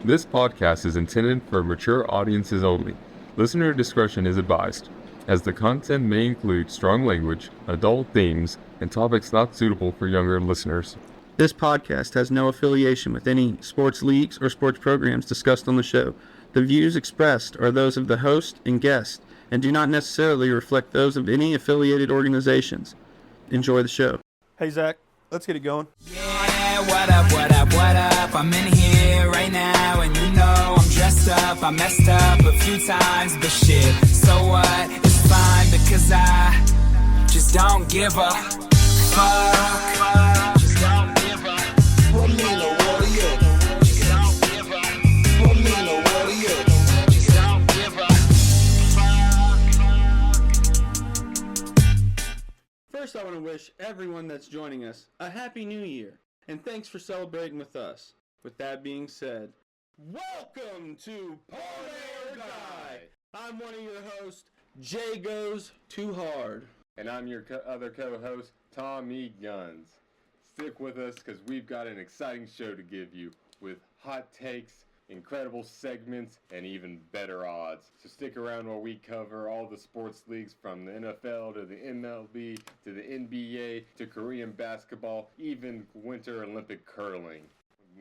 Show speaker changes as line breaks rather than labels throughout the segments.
This podcast is intended for mature audiences only. Listener discretion is advised, as the content may include strong language, adult themes, and topics not suitable for younger listeners.
This podcast has no affiliation with any sports leagues or sports programs discussed on the show. The views expressed are those of the host and guest and do not necessarily reflect those of any affiliated organizations. Enjoy the show.
Hey, Zach, let's get it going.
Yeah, what up, what up, what up? I'm in here right now, and you know I'm dressed up. I messed up a few times, but shit, so what? It's fine because I just don't give a fuck. Just don't give a fuck. Just don't give a fuck. Just don't give a fuck.
First, I want to wish everyone that's joining us a Happy New Year, and thanks for celebrating with us. With that being said, welcome to Parlay or Die. I'm one of your hosts, Jay Goes Too Hard.
And I'm your other co-host, Tommy Guns. Stick with us because we've got an exciting show to give you with hot takes, incredible segments, and even better odds. So stick around while we cover all the sports leagues from the NFL to the MLB to the NBA to Korean basketball, even Winter Olympic curling.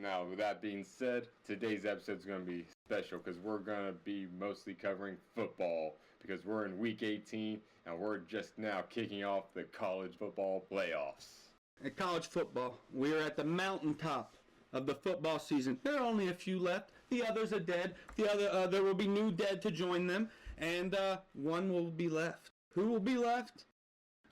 Now, with that being said, today's episode is going to be special because we're going to be mostly covering football because we're in week 18 and we're just now kicking off the college football playoffs.
At college football, we are at the mountaintop of the football season. There are only a few left. The others are dead. There will be new dead to join them, and one will be left. Who will be left?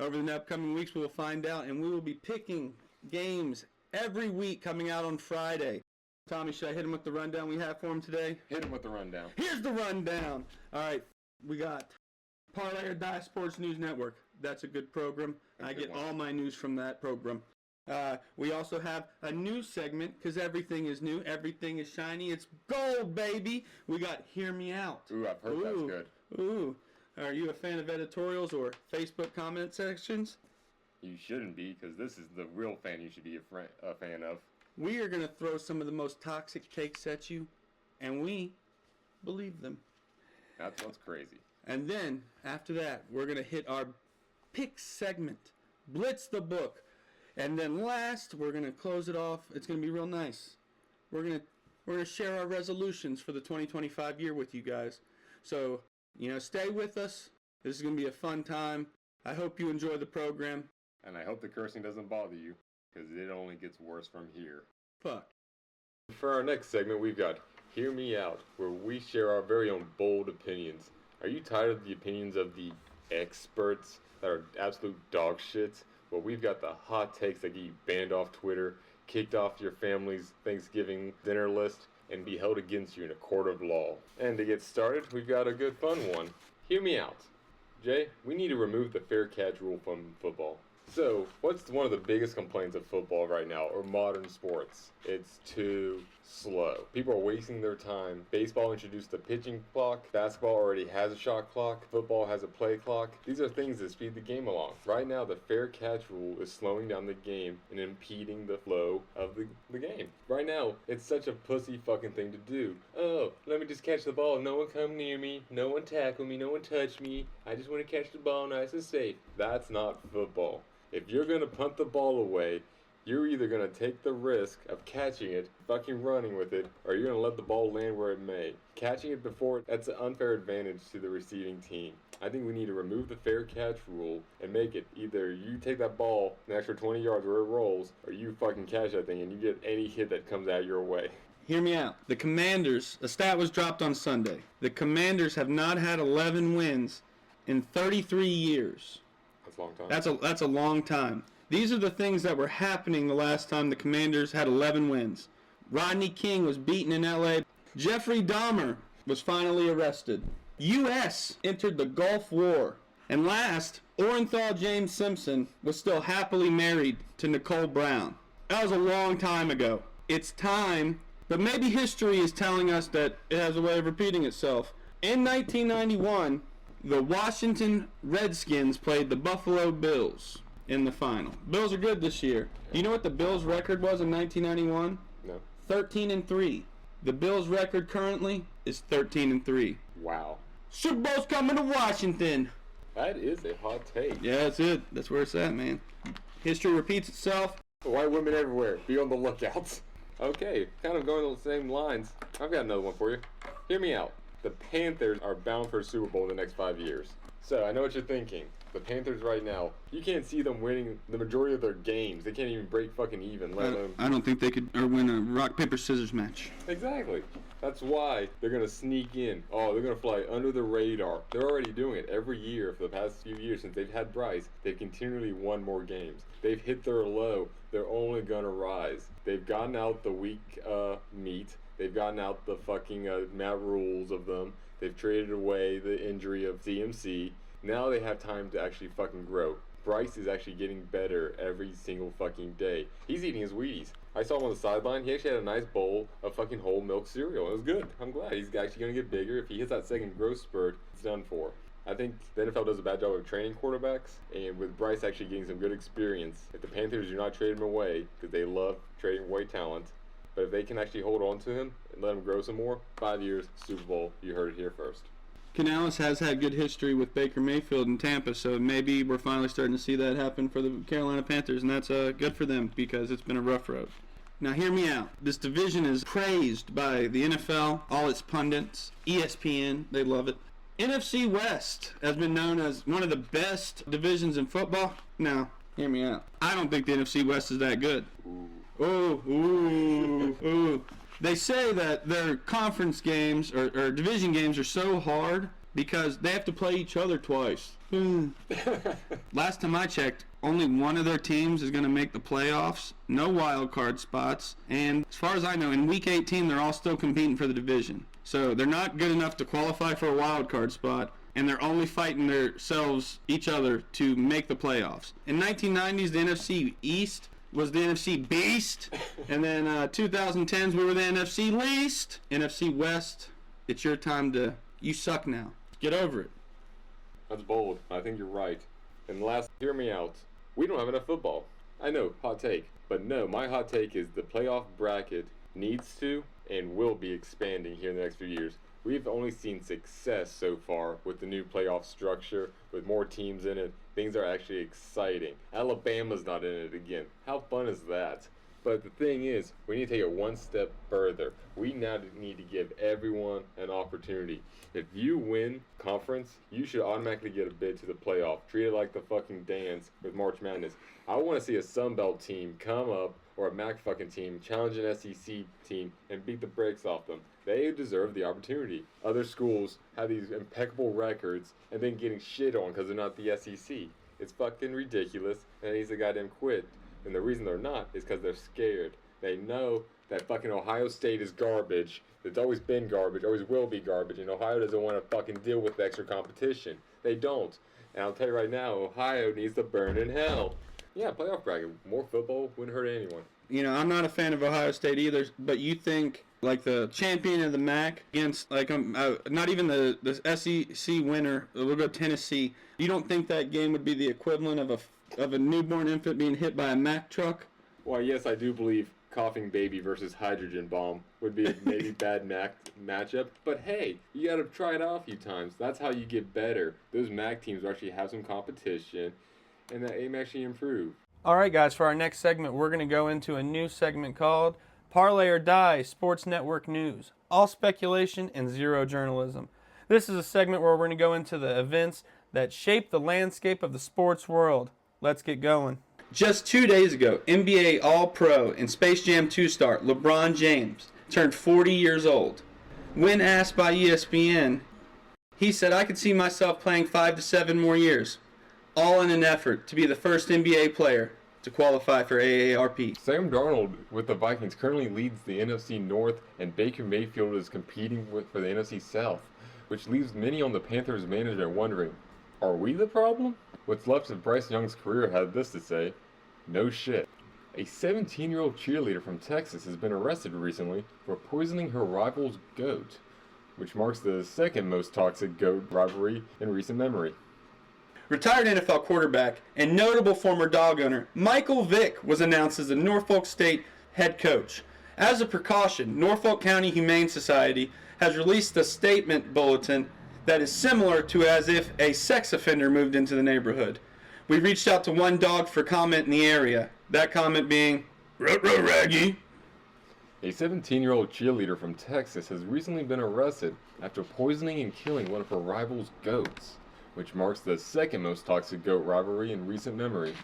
Over the upcoming weeks, we will find out, and we will be picking games every week coming out on Friday. Tommy, should I hit him with the rundown we have for him today?
Hit him with the rundown.
Here's the rundown. All right, we got Parlay or Die Sports News Network. That's a good program. I get all my news from that program. We also have a new segment because everything is new, everything is shiny. It's gold, baby. We got Hear Me Out.
Ooh, I've heard that's good.
Ooh. Are you a fan of editorials or Facebook comment sections?
You shouldn't be, because this is the real fan you should be a fan of.
We are going to throw some of the most toxic takes at you, and we believe them.
That's what's crazy.
And then, after that, we're going to hit our pick segment, Blitz the Book. And then last, we're going to close it off. It's going to be real nice. We're going to share our resolutions for the 2025 year with you guys. So, stay with us. This is going to be a fun time. I hope you enjoy the program.
And I hope the cursing doesn't bother you, because it only gets worse from here.
Fuck.
For our next segment, we've got Hear Me Out, where we share our very own bold opinions. Are you tired of the opinions of the experts that are absolute dog shits? Well, we've got the hot takes that get you banned off Twitter, kicked off your family's Thanksgiving dinner list, and be held against you in a court of law. And to get started, we've got a good fun one. Hear me out. Jay, we need to remove the fair catch rule from football. So, what's one of the biggest complaints of football right now, or modern sports? It's too slow. People are wasting their time. Baseball introduced the pitching clock. Basketball already has a shot clock. Football has a play clock. These are things that speed the game along. Right now, the fair catch rule is slowing down the game and impeding the flow of the game. Right now, it's such a pussy fucking thing to do. Oh, let me just catch the ball. No one come near me. No one tackle me. No one touch me. I just want to catch the ball nice and safe. That's not football. If you're going to punt the ball away, you're either going to take the risk of catching it, fucking running with it, or you're going to let the ball land where it may. Catching it before, that's an unfair advantage to the receiving team. I think we need to remove the fair catch rule and make it either you take that ball an extra 20 yards where it rolls, or you fucking catch that thing and you get any hit that comes out your way.
Hear me out. The Commanders, a stat was dropped on Sunday. The Commanders have not had 11 wins in 33 years.
That's a long time.
That's a long time. These are the things that were happening the last time the Commanders had 11 wins. Rodney King was beaten in L.A. Jeffrey Dahmer was finally arrested. U.S. entered the Gulf War. And last, Orenthal James Simpson was still happily married to Nicole Brown. That was a long time ago. It's time, but maybe history is telling us that it has a way of repeating itself. In 1991, the Washington Redskins played the Buffalo Bills in the final. Bills are good this year. You know what the Bills' record was in 1991?
No.
13-3. The Bills' record currently is 13-3.
Wow.
Super Bowl's coming to Washington.
That is a hot take.
Yeah, that's it. That's where it's at, man. History repeats itself.
White women everywhere. Be on the lookout. Okay, kind of going on the same lines. I've got another one for you. Hear me out. The Panthers are bound for a Super Bowl in the next 5 years. So, I know what you're thinking. The Panthers right now, you can't see them winning the majority of their games. They can't even break fucking even, let alone...
I don't think they could win a rock, paper, scissors match.
Exactly. That's why they're going to sneak in. Oh, they're going to fly under the radar. They're already doing it every year for the past few years since they've had Bryce. They've continually won more games. They've hit their low. They're only going to rise. They've gotten out the weak meat. They've gotten out the fucking Matt rules of them. They've traded away the injury of CMC. Now they have time to actually fucking grow. Bryce is actually getting better every single fucking day. He's eating his Wheaties. I saw him on the sideline. He actually had a nice bowl of fucking whole milk cereal. It was good. I'm glad. He's actually going to get bigger. If he hits that second growth spurt, it's done for. I think the NFL does a bad job of training quarterbacks, and with Bryce actually getting some good experience, if the Panthers do not trade him away, because they love trading away talent, but if they can actually hold on to him and let him grow some more, 5 years, Super Bowl, you heard it here first.
Canales has had good history with Baker Mayfield in Tampa, so maybe we're finally starting to see that happen for the Carolina Panthers, and that's good for them because it's been a rough road. Now hear me out. This division is praised by the NFL, all its pundits, ESPN, they love it. NFC West has been known as one of the best divisions in football. Now, hear me out. I don't think the NFC West is that good. Ooh. They say that their conference games or division games are so hard because they have to play each other twice. Last time I checked, only one of their teams is going to make the playoffs. No wild card spots. And as far as I know, in Week 18, they're all still competing for the division. So they're not good enough to qualify for a wild card spot, and they're only fighting each other to make the playoffs. In 1990s, the NFC East was the NFC Beast, and then 2010s we were the NFC Least. NFC West, it's your time to, you suck now. Get over it.
That's bold. I think you're right. And last, hear me out. We don't have enough football. I know, hot take. But no, my hot take is the playoff bracket needs to and will be expanding here in the next few years. We've only seen success so far with the new playoff structure, with more teams in it. Things are actually exciting. Alabama's not in it again. How fun is that? But the thing is, we need to take it one step further. We now need to give everyone an opportunity. If you win conference, you should automatically get a bid to the playoff. Treat it like the fucking dance with March Madness. I want to see a Sun Belt team come up, or a MAC fucking team, challenge an SEC team, and beat the brakes off them. They deserve the opportunity. Other schools have these impeccable records and then getting shit on because they're not the SEC. It's fucking ridiculous, and it needs to goddamn quit. And the reason they're not is because they're scared. They know that fucking Ohio State is garbage. It's always been garbage, always will be garbage, and Ohio doesn't want to fucking deal with the extra competition. They don't. And I'll tell you right now, Ohio needs to burn in hell. Yeah, playoff bracket. More football wouldn't hurt anyone.
You know, I'm not a fan of Ohio State either, but you think like the champion of the MAC against like not even the SEC winner, we'll go Tennessee. You don't think that game would be the equivalent of a newborn infant being hit by a Mack truck?
Well, yes, I do believe coughing baby versus hydrogen bomb would be a maybe bad matchup. But hey, you got to try it out a few times. That's how you get better. Those MAC teams actually have some competition, and that aim actually improve.
All right, guys, for our next segment, we're going to go into a new segment called Parlay or Die Sports Network News. All speculation and zero journalism. This is a segment where we're going to go into the events that shape the landscape of the sports world. Let's get going.
Just 2 days ago, NBA All-Pro and Space Jam 2 star LeBron James turned 40 years old. When asked by ESPN, he said, "I could see myself playing 5 to 7 more years, all in an effort to be the first NBA player to qualify for AARP."
Sam Darnold with the Vikings currently leads the NFC North, and Baker Mayfield is competing for the NFC South, which leaves many on the Panthers management wondering, are we the problem? What's left of Bryce Young's career had this to say, no shit. A 17-year-old cheerleader from Texas has been arrested recently for poisoning her rival's goat, which marks the second most toxic goat rivalry in recent memory.
Retired NFL quarterback and notable former dog owner Michael Vick was announced as the Norfolk State head coach. As a precaution, Norfolk County Humane Society has released a statement bulletin that is similar to as if a sex offender moved into the neighborhood. We reached out to one dog for comment in the area, that comment being, "Ruh-roh, Raggy."
A 17-year-old cheerleader from Texas has recently been arrested after poisoning and killing one of her rival's goats, which marks the second most toxic goat rivalry in recent memory.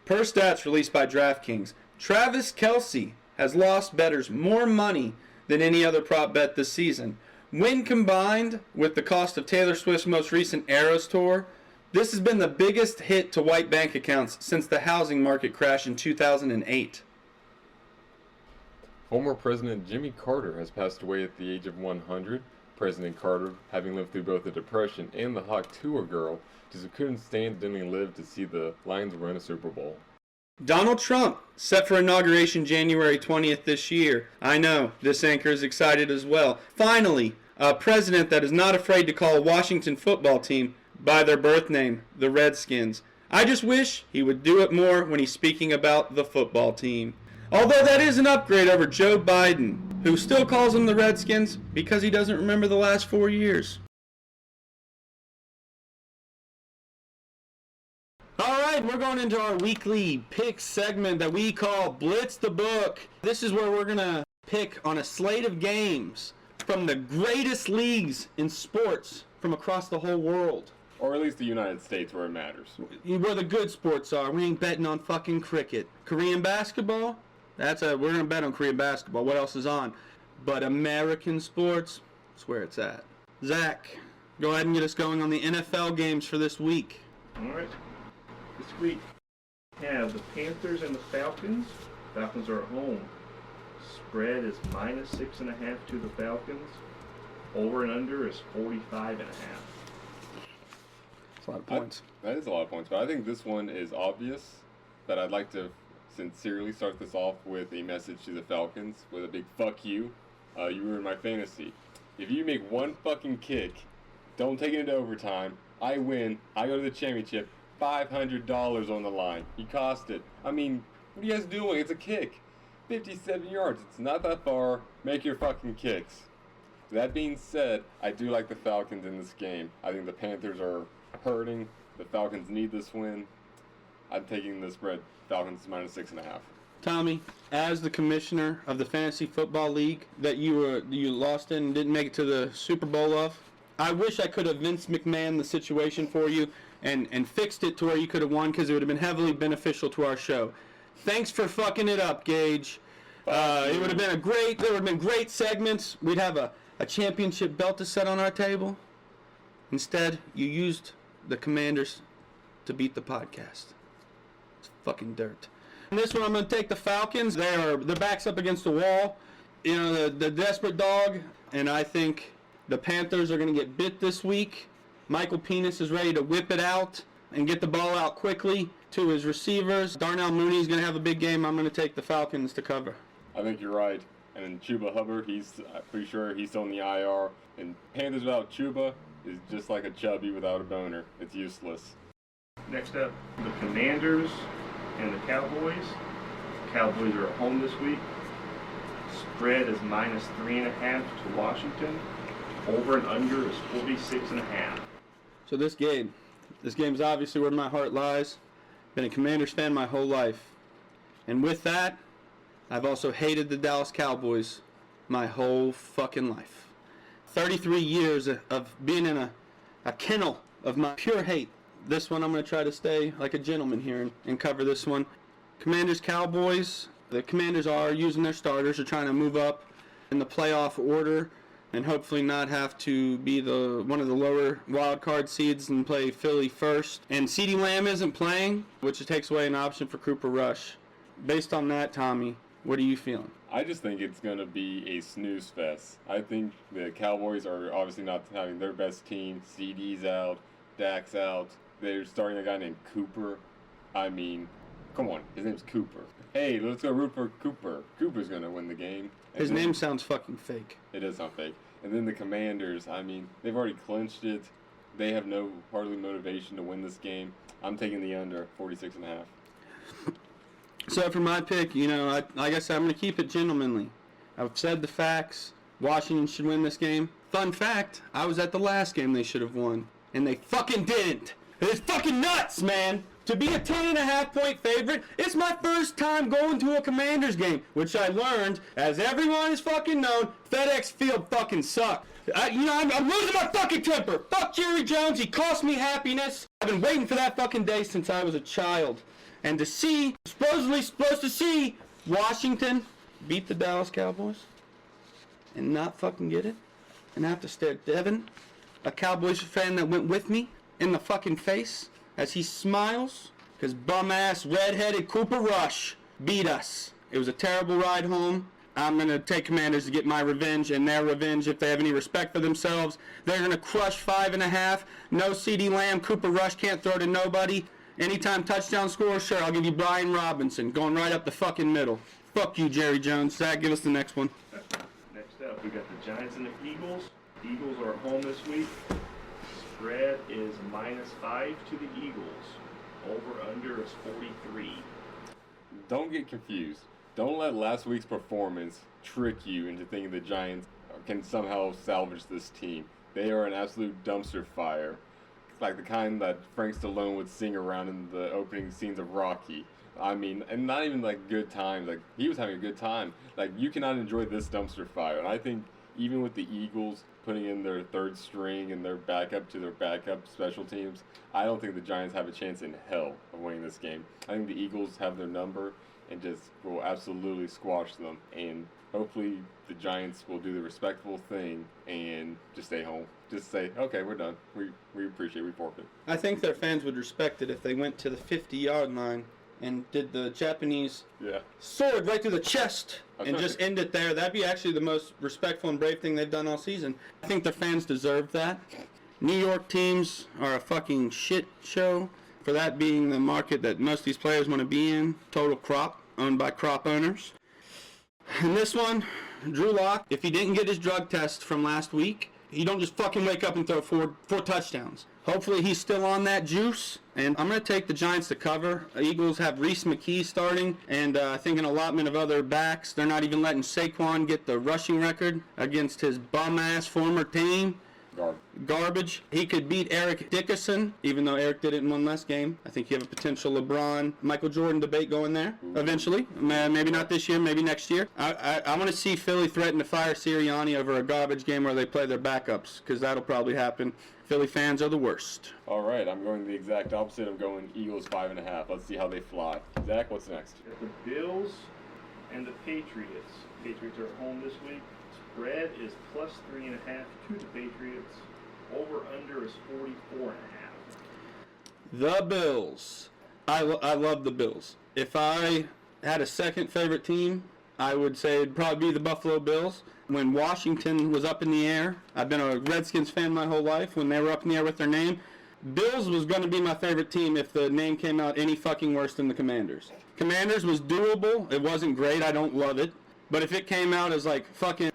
Per stats released by DraftKings, Travis Kelce has lost bettors more money than any other prop bet this season. When combined with the cost of Taylor Swift's most recent Eras tour, this has been the biggest hit to white bank accounts since the housing market crash in 2008.
Former President Jimmy Carter has passed away at the age of 100. President Carter, having lived through both the Depression and the hot tour girl, just couldn't stand didn't live to see the Lions win a Super Bowl.
Donald Trump, set for inauguration January 20th this year. I know, this anchor is excited as well. Finally, a president that is not afraid to call a Washington football team by their birth name, the Redskins. I just wish he would do it more when he's speaking about the football team. Although that is an upgrade over Joe Biden, who still calls them the Redskins because he doesn't remember the last 4 years. Alright, we're going into our weekly pick segment that we call Blitz the Book. This is where we're going to pick on a slate of games from the greatest leagues in sports from across the whole world.
Or at least the United States where it matters.
Where the good sports are. We ain't betting on fucking cricket. Korean basketball? We're going to bet on Korean basketball. What else is on? But American sports, that's where it's at. Zach, go ahead and get us going on the NFL games for this week.
All right. This week, we have the Panthers and the Falcons. Falcons are at home. Spread is -6.5 to the Falcons. Over and under is 45.5.
That's a lot of points.
That is a lot of points, but I think this one is obvious. But I'd like to sincerely start this off with a message to the Falcons with a big fuck you. You ruined my fantasy. If you make one fucking kick, don't take it into overtime. I win. I go to the championship. $500 on the line. You cost it. I mean, what are you guys doing? It's a kick. 57 yards. It's not that far. Make your fucking kicks. That being said, I do like the Falcons in this game. I think the Panthers are hurting. The Falcons need this win. I'm taking the spread. Falcons -6.5.
Tommy, as the commissioner of the Fantasy Football League that you lost in and didn't make it to the Super Bowl of, I wish I could have Vince McMahon the situation for you and fixed it to where you could have won, because it would have been heavily beneficial to our show. Thanks for fucking it up, Gage. It would have been there would have been great segments. We'd have a championship belt to set on our table. Instead, you used the Commanders to beat the podcast. It's fucking dirt. In this one, I'm going to take the Falcons. Their back's up against the wall. You know, the desperate dog. And I think the Panthers are going to get bit this week. Michael Penis is ready to whip it out and get the ball out quickly to his receivers. Darnell Mooney is going to have a big game. I'm going to take the Falcons to cover.
I think you're right. And then Chuba Hubbard, I'm pretty sure he's still in the IR. And Panthers without Chuba is just like a chubby without a boner. It's useless.
Next up, the Commanders and the Cowboys. Cowboys are at home this week. Spread is -3.5 to Washington. Over and under is 46.5.
So this game's obviously where my heart lies. Been a Commanders fan my whole life. And with that, I've also hated the Dallas Cowboys my whole fucking life. 33 years of being in a kennel of my pure hate. This one I'm going to try to stay like a gentleman here and cover this one. Commanders, Cowboys. The Commanders are using their starters. They're trying to move up in the playoff order and hopefully not have to be one of the lower wild card seeds and play Philly first. And CeeDee Lamb isn't playing, which takes away an option for Cooper Rush. Based on that, Tommy, what are you feeling?
I just think it's going to be a snooze fest. I think the Cowboys are obviously not having their best team. CD's out, Dak's out. They're starting a guy named Cooper. I mean, come on, his name's Cooper. Hey, let's go root for Cooper. Cooper's going to win the game.
His name sounds fucking fake.
It does sound fake. And then the Commanders, I mean, they've already clinched it. They have no hardly motivation to win this game. I'm taking the under, 46.5.
So for my pick, like I said, I'm going to keep it gentlemanly. I've said the facts. Washington should win this game. Fun fact, I was at the last game they should have won, and they fucking didn't. It's fucking nuts, man. To be a 10.5 point favorite, it's my first time going to a Commanders game, which I learned, as everyone has fucking known, FedEx Field fucking sucked. I'm losing my fucking temper. Fuck Jerry Jones, he cost me happiness. I've been waiting for that fucking day since I was a child. And to see, supposed to see, Washington beat the Dallas Cowboys and not fucking get it, and have to stare Devin, a Cowboys fan that went with me, in the fucking face as he smiles because bum-ass red-headed Cooper Rush beat us. It was a terrible ride home. I'm going to take Commanders to get my revenge, and their revenge, if they have any respect for themselves, they're going to crush 5.5. No CeeDee Lamb. Cooper Rush can't throw to nobody. Anytime touchdown score, sure, I'll give you Brian Robinson, going right up the fucking middle. Fuck you, Jerry Jones. Zach, give us the next one.
Next up, we got the Giants and the Eagles. Eagles are home this week. Spread is -5 to the Eagles. Over/under is 43.
Don't get confused. Don't let last week's performance trick you into thinking the Giants can somehow salvage this team. They are an absolute dumpster fire. Like the kind that Frank Stallone would sing around in the opening scenes of Rocky. I mean, and not even like good times. Like, he was having a good time. Like, you cannot enjoy this dumpster fire. And I think even with the Eagles putting in their third string and their backup to their backup special teams, I don't think the Giants have a chance in hell of winning this game. I think the Eagles have their number and just will absolutely squash them. And hopefully the Giants will do the respectful thing and just stay home. Just say, okay, we're done. We appreciate it. We forfeit.
I think their fans would respect it if they went to the 50-yard line and did the Japanese sword right through the chest and just end it there. That'd be actually the most respectful and brave thing they've done all season. I think their fans deserve that. New York teams are a fucking shit show, for that being the market that most of these players want to be in. Total crop, owned by crop owners. And this one, Drew Lock, if he didn't get his drug test from last week, he don't just fucking wake up and throw four touchdowns. Hopefully he's still on that juice, and I'm going to take the Giants to cover. Eagles have Reese McKee starting, and I think an allotment of other backs. They're not even letting Saquon get the rushing record against his bum-ass former team. Garbage. He could beat Eric Dickerson, even though Eric did it in one less game. I think you have a potential LeBron, Michael Jordan debate going there eventually. Maybe not this year, maybe next year. I want to see Philly threaten to fire Sirianni over a garbage game where they play their backups, because that'll probably happen. Philly fans are the worst.
All right, I'm going the exact opposite. I'm going Eagles 5.5. Let's see how they fly. Zach, what's next?
The Bills and the Patriots. Patriots are at home this week. Spread is +3.5 to the Patriots. Over/under is 44.5.
The Bills. I love the Bills. If I had a second favorite team, I would say it'd probably be the Buffalo Bills. When Washington was up in the air, I've been a Redskins fan my whole life. When they were up in the air with their name, Bills was going to be my favorite team if the name came out any fucking worse than the Commanders. Commanders was doable. It wasn't great. I don't love it. But if it came out as like fucking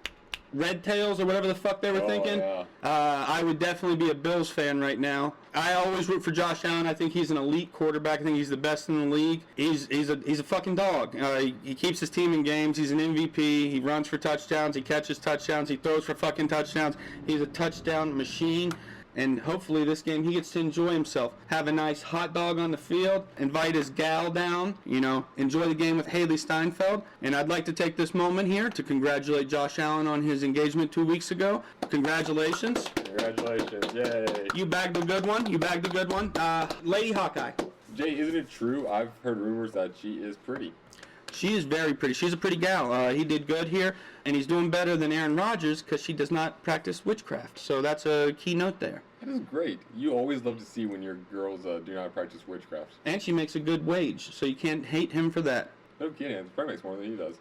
Red Tails or whatever the fuck they were thinking, I would definitely be a Bills fan right now. I always root for Josh Allen. I think he's an elite quarterback. I think he's the best in the league. He's a fucking dog. He keeps his team in games. He's an MVP. He runs for touchdowns. He catches touchdowns. He throws for fucking touchdowns. He's a touchdown machine. And hopefully this game he gets to enjoy himself. Have a nice hot dog on the field. Invite his gal down. Enjoy the game with Haley Steinfeld. And I'd like to take this moment here to congratulate Josh Allen on his engagement 2 weeks ago. Congratulations.
Congratulations. Yay.
You bagged a good one. Lady Hawkeye.
Jay, isn't it true? I've heard rumors that she is pretty.
She is very pretty. She's a pretty gal. He did good here, and he's doing better than Aaron Rodgers because she does not practice witchcraft. So that's a key note there.
That is great. You always love to see when your girls do not practice witchcraft.
And she makes a good wage, so you can't hate him for that.
No kidding. It probably makes more than he does.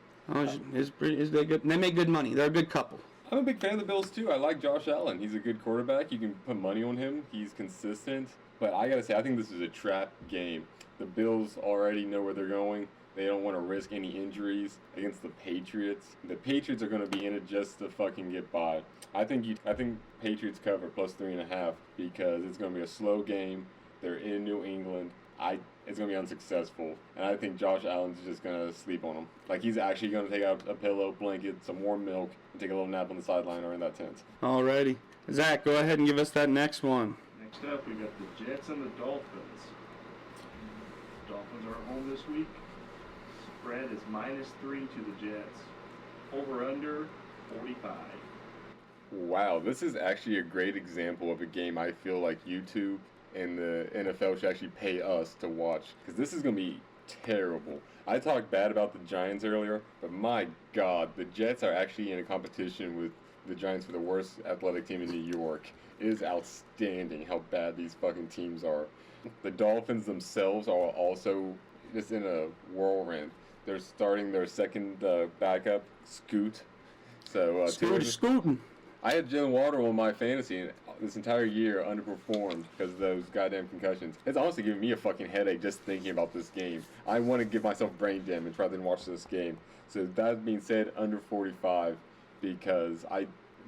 Is they good? They make good money. They're a good couple.
I'm a big fan of the Bills, too. I like Josh Allen. He's a good quarterback. You can put money on him. He's consistent. But I got to say, I think this is a trap game. The Bills already know where they're going. They don't want to risk any injuries against the Patriots. The Patriots are going to be in it just to fucking get by. I think Patriots cover +3.5 because it's going to be a slow game. They're in New England. I it's going to be unsuccessful. And I think Josh Allen's just going to sleep on him. Like, he's actually going to take out a pillow, blanket, some warm milk, and take a little nap on the sideline or in that tent.
Alrighty. Zach, go ahead and give us that next one.
Next up, we got the Jets and the Dolphins. Dolphins are at home this week. Spread is -3 to the Jets. Over under 45.
Wow, this is actually a great example of a game I feel like YouTube and the NFL should actually pay us to watch, because this is going to be terrible. I talked bad about the Giants earlier, but my God, the Jets are actually in a competition with the Giants for the worst athletic team in New York. It is outstanding how bad these fucking teams are. The Dolphins themselves are also just in a whirlwind. They're starting their second backup, Scoot. So
Scooting.
I had Jalen Waddle on my fantasy, and this entire year underperformed because of those goddamn concussions. It's honestly giving me a fucking headache just thinking about this game. I want to give myself brain damage rather than watch this game. So that being said, under 45, because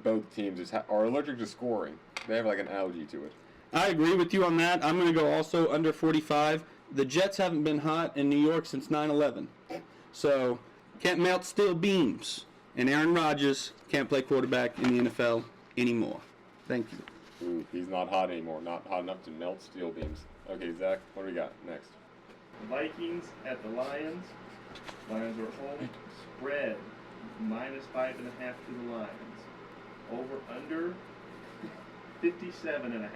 both teams just are allergic to scoring. They have like an allergy to it.
I agree with you on that. I'm going to go also under 45. The Jets haven't been hot in New York since 9/11. So, can't melt steel beams. And Aaron Rodgers can't play quarterback in the NFL anymore. Thank you.
Ooh, he's not hot anymore. Not hot enough to melt steel beams. Okay, Zach, what do we got next?
Vikings at the Lions. Lions are at home. Spread -5.5 to the Lions. Over under 57.5.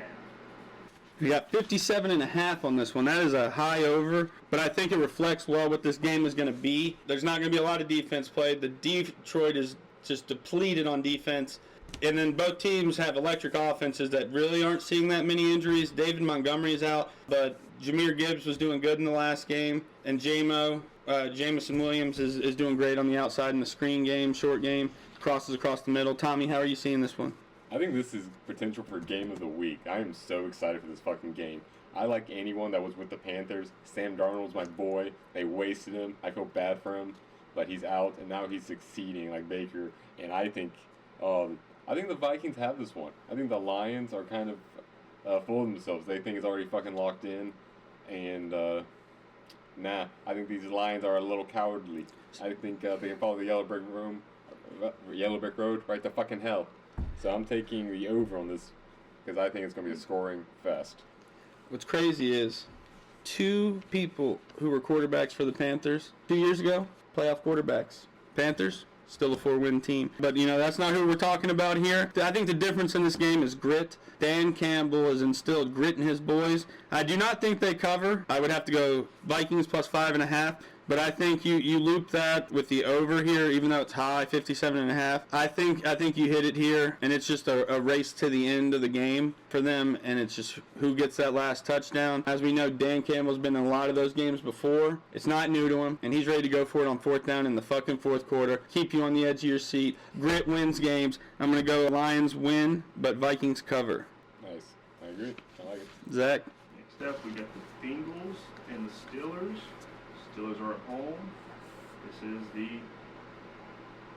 We got 57.5 on this one. That is a high over, but I think it reflects well what this game is going to be. There's not going to be a lot of defense played. The Detroit is just depleted on defense. And then both teams have electric offenses that really aren't seeing that many injuries. David Montgomery is out, but Jahmyr Gibbs was doing good in the last game. And Jameson Williams is doing great on the outside in the screen game, short game, crosses across the middle. Tommy, how are you seeing this one?
I think this is potential for game of the week. I am so excited for this fucking game. I like anyone that was with the Panthers. Sam Darnold's my boy. They wasted him. I feel bad for him, but he's out, and now he's succeeding like Baker. And I think the Vikings have this one. I think the Lions are kind of full of themselves. They think it's already fucking locked in, and nah. I think these Lions are a little cowardly. I think they can follow the yellow brick road right to fucking hell. So I'm taking the over on this because I think it's going to be a scoring fest.
What's crazy is 2 people who were quarterbacks for the Panthers 2 years ago, playoff quarterbacks. Panthers, still a 4-win team. But, that's not who we're talking about here. I think the difference in this game is grit. Dan Campbell has instilled grit in his boys. I do not think they cover. I would have to go Vikings plus 5.5. But I think you loop that with the over here, even though it's high, 57.5. I think you hit it here, and it's just a race to the end of the game for them, and it's just who gets that last touchdown. As we know, Dan Campbell's been in a lot of those games before. It's not new to him, and he's ready to go for it on 4th down in the fucking 4th quarter. Keep you on the edge of your seat. Grit wins games. I'm going to go Lions win, but Vikings cover.
Nice. I agree. I like it.
Zach?
Next up, we got the Bengals and the Steelers. Steelers are at home. This is the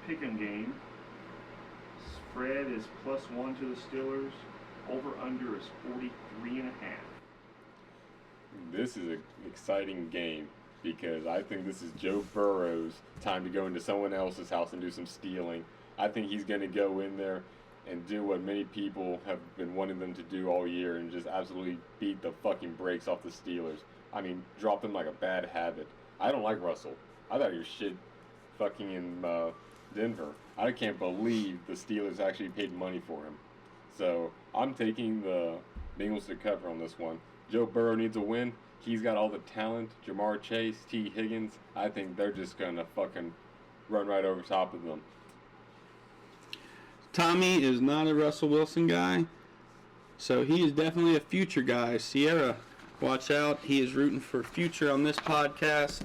pick'em game. Spread is +1 to the Steelers. Over/under is 43.5.
This is an exciting game because I think this is Joe Burrow's time to go into someone else's house and do some stealing. I think he's going to go in there and do what many people have been wanting them to do all year and just absolutely beat the fucking brakes off the Steelers. I mean, drop them like a bad habit. I don't like Russell. I thought he was shit fucking in Denver. I can't believe the Steelers actually paid money for him. So I'm taking the Bengals to cover on this one. Joe Burrow needs a win. He's got all the talent. Jamar Chase, T. Higgins. I think they're just going to fucking run right over top of them.
Tommy is not a Russell Wilson guy, so he is definitely a future guy. Sierra, watch out. He is rooting for future on this podcast.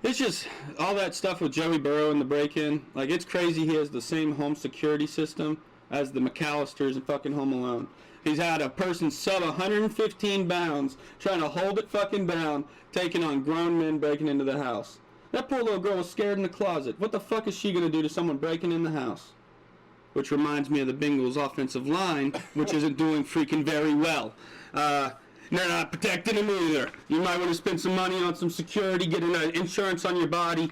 It's just all that stuff with Joey Burrow and the break-in. Like, it's crazy he has the same home security system as the McAllisters in fucking Home Alone. He's had a person sub 115 pounds trying to hold it fucking down, taking on grown men breaking into the house. That poor little girl was scared in the closet. What the fuck is she going to do to someone breaking in the house? Which reminds me of the Bengals offensive line, which isn't doing freaking very well. they're not protecting them either. You might want to spend some money on some security, get an insurance on your body,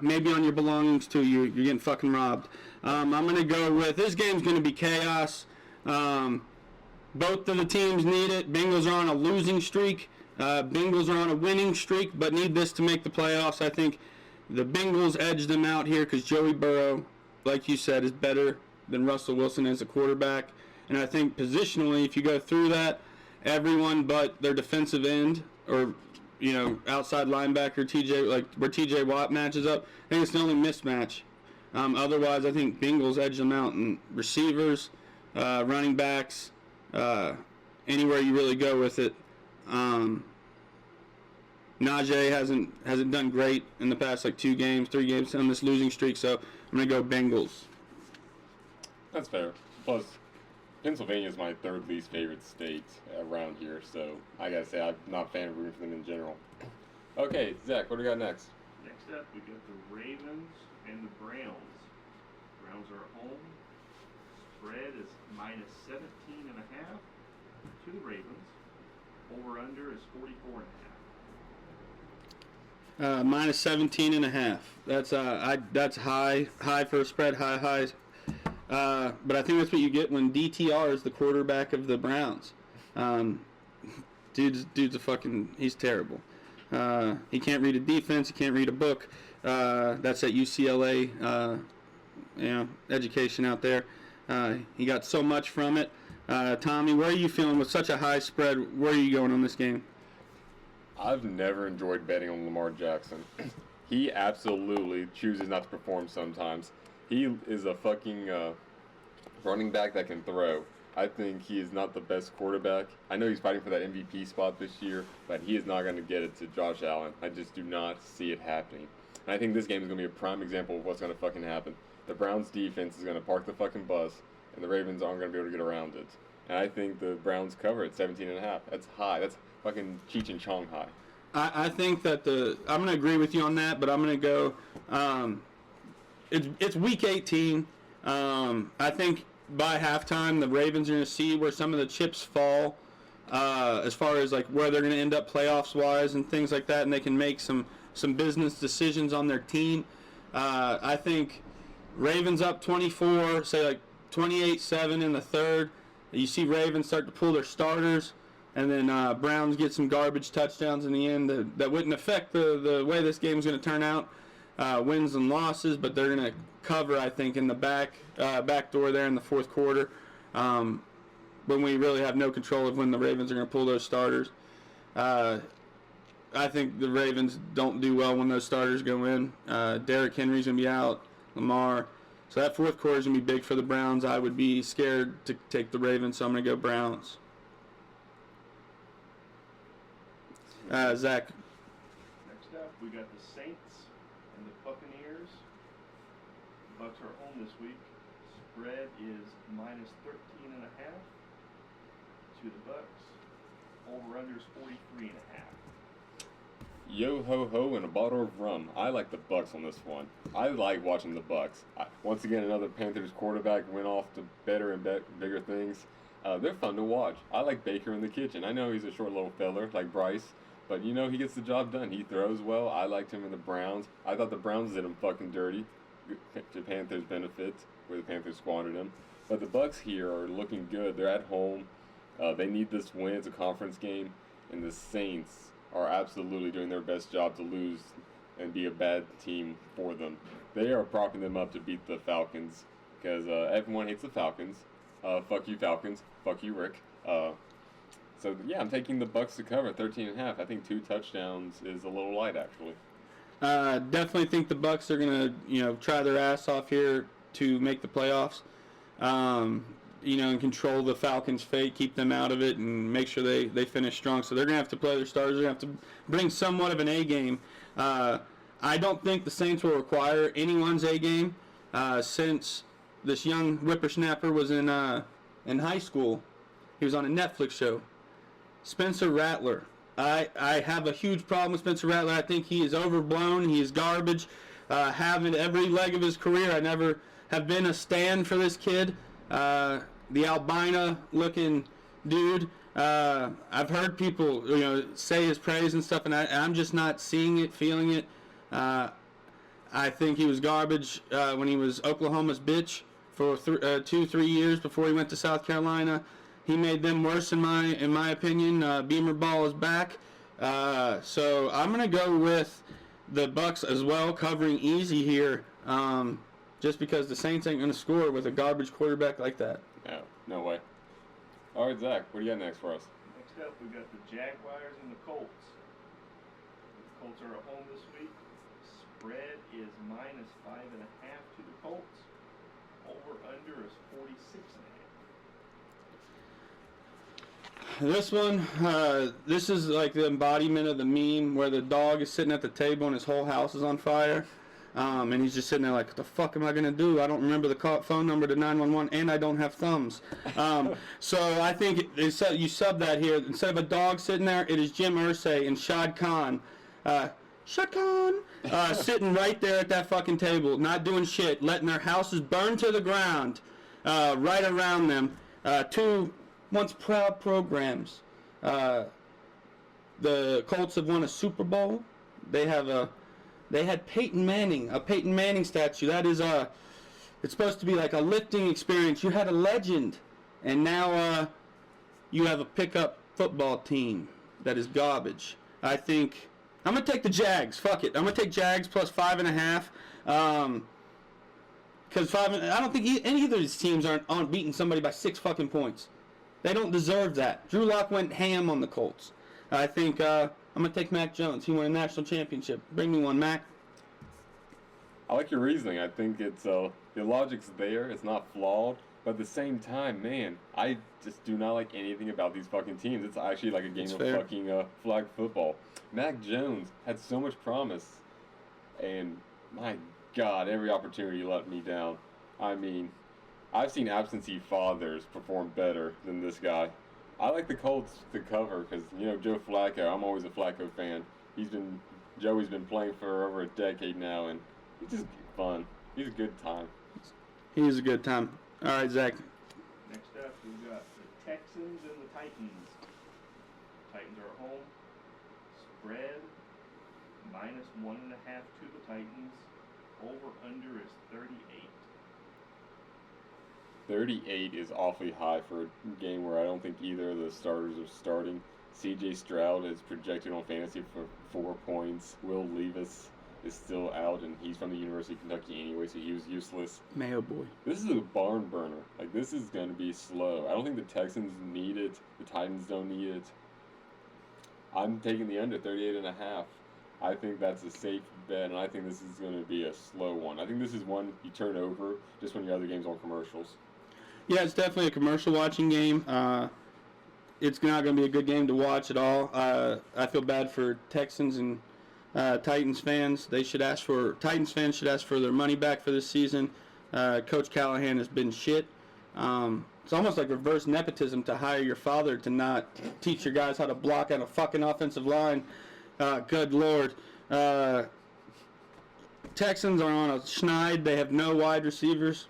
maybe on your belongings too. You're getting fucking robbed. I'm going to go with this game's going to be chaos. Both of the teams need it. Bengals are on a losing streak. Bengals are on a winning streak, but need this to make the playoffs. I think the Bengals edge them out here because Joey Burrow, like you said, is better than Russell Wilson as a quarterback. And I think positionally, if you go through that, everyone but their defensive end or, outside linebacker, where TJ Watt matches up, I think it's the only mismatch. Otherwise, I think Bengals edge them out in receivers, running backs, anywhere you really go with it. Najee hasn't done great in the past 3 games on this losing streak, so I'm going to go Bengals.
That's fair. Plus, Pennsylvania is my third least favorite state around here, so I gotta say I'm not a fan of rooting for them in general. Okay, Zach, what do we got next?
Next up, we got the Ravens and the Browns. Browns are at home. Spread is minus 17.5 to the Ravens. Over under is 44.5.
Minus 17.5. That's high for a spread, high. But I think that's what you get when DTR is the quarterback of the Browns. Dude's he's terrible. He can't read a defense. He can't read a book. That's at UCLA, education out there. He got so much from it. Tommy, where are you feeling with such a high spread? Where are you going on this game?
I've never enjoyed betting on Lamar Jackson. He absolutely chooses not to perform sometimes. He is a fucking running back that can throw. I think he is not the best quarterback. I know he's fighting for that MVP spot this year, but he is not going to get it to Josh Allen. I just do not see it happening. And I think this game is going to be a prime example of what's going to fucking happen. The Browns defense is going to park the fucking bus, and the Ravens aren't going to be able to get around it. And I think the Browns cover at 17.5. That's high. That's fucking Cheech and Chong high.
I think that I'm going to agree with you on that, but I'm going to go. It's week 18. I think by halftime the Ravens are going to see where some of the chips fall, as far as where they're going to end up playoffs wise and things like that, and they can make some business decisions on their team. I think Ravens up 24, say 28-7 in the third. You see Ravens start to pull their starters, and then Browns get some garbage touchdowns in the end that wouldn't affect the way this game is going to turn out. Wins and losses, but they're going to cover, I think, in the back door there in the fourth quarter, when we really have no control of when the Ravens are going to pull those starters. I think the Ravens don't do well when those starters go in. Derrick Henry's going to be out, Lamar. So that fourth quarter is going to be big for the Browns. I would be scared to take the Ravens, so I'm going to go Browns. Zach.
Next up, we got the Saints and the Buccaneers. The Bucs are home this week. Spread is minus 13.5 to the Bucs. Over under is 43.5.
Yo ho ho and a bottle of rum. I like the Bucs on this one. I like watching the Bucs. Once again, another Panthers quarterback went off to better and bigger things. They're fun to watch. I like Baker in the kitchen. I know he's a short little feller like Bryce, but he gets the job done. He throws well. I liked him in the Browns. I thought the Browns did him fucking dirty to Panthers' benefit, where the Panthers squandered him. But the Bucs here are looking good. They're at home. They need this win. It's a conference game, and the Saints are absolutely doing their best job to lose and be a bad team for them. They are propping them up to beat the Falcons because everyone hates the Falcons. Fuck you, Falcons. Fuck you, Rick. So yeah, I'm taking the Bucs to cover 13.5. I think 2 touchdowns is a little light, actually.
Definitely think the Bucs are gonna try their ass off here to make the playoffs. And control the Falcons' fate, keep them out of it, and make sure they finish strong. So they're going to have to play their starters. They're going to have to bring somewhat of an A game. I don't think the Saints will require anyone's A game since this young whippersnapper was in high school. He was on a Netflix show. Spencer Rattler. I have a huge problem with Spencer Rattler. I think he is overblown. He is garbage. Having every leg of his career, I never have been a stan for this kid. The albino looking dude. I've heard people, say his praise and stuff, and I'm just not seeing it, feeling it. I think he was garbage when he was Oklahoma's bitch for 2-3 years before he went to South Carolina. He made them worse in my opinion. Beamer ball is back, so I'm gonna go with the Bucks as well, covering easy here. Just because the Saints ain't gonna score with a garbage quarterback like that.
No way. All right, Zach, what do you got next for us?
Next up, we got the Jaguars and the Colts. The Colts are at home this week. Spread is -5.5 to the Colts. Over under is 46.5.
This one, this is like the embodiment of the meme where the dog is sitting at the table and his whole house is on fire. And he's just sitting there like, what the fuck am I going to do? I don't remember the phone number to 911, and I don't have thumbs. So I think you sub that here. Instead of a dog sitting there, it is Jim Irsay and Shad Khan. Sitting right there at that fucking table, not doing shit, letting their houses burn to the ground right around them. Two once proud programs. The Colts have won a Super Bowl. They had Peyton Manning, a Peyton Manning statue. That is it's supposed to be like a lifting experience. You had a legend, and now you have a pickup football team that is garbage. I think I'm gonna take the Jags. Fuck it, I'm gonna take Jags plus 5.5. Because I don't think any of these teams aren't beating somebody by 6 fucking points. They don't deserve that. Drew Lock went ham on the Colts. I think I'm going to take Mac Jones. He won a national championship. Bring me one, Mac.
I like your reasoning. I think it's the logic's there. It's not flawed. But at the same time, man, I just do not like anything about these fucking teams. It's actually like a game of fucking flag football. Mac Jones had so much promise. And my God, every opportunity let me down. I mean, I've seen absentee fathers perform better than this guy. I like the Colts to cover because, Joe Flacco, I'm always a Flacco fan. Joey's been playing for over a decade now, and he's just fun. He's a good time.
He's a good time. All right, Zach.
Next up, we've got the Texans and the Titans. Titans are at home. Spread -1.5 to the Titans. Over under is 38.
38 is awfully high for a game where I don't think either of the starters are starting. C.J. Stroud is projected on fantasy for 4 points. Will Levis is still out, and he's from the University of Kentucky anyway, so he was useless.
Mayo boy.
This is a barn burner. Like, this is going to be slow. I don't think the Texans need it. The Titans don't need it. I'm taking the under 38.5. I think that's a safe bet, and I think this is going to be a slow one. I think this is one you turn over just when your other game's on commercials.
Yeah, it's definitely a commercial watching game. It's not going to be a good game to watch at all. I feel bad for Texans and Titans fans. Titans fans should ask for their money back for this season. Coach Callahan has been shit. It's almost like reverse nepotism to hire your father to not teach your guys how to block on a fucking offensive line. Good Lord. Texans are on a schneid. They have no wide receivers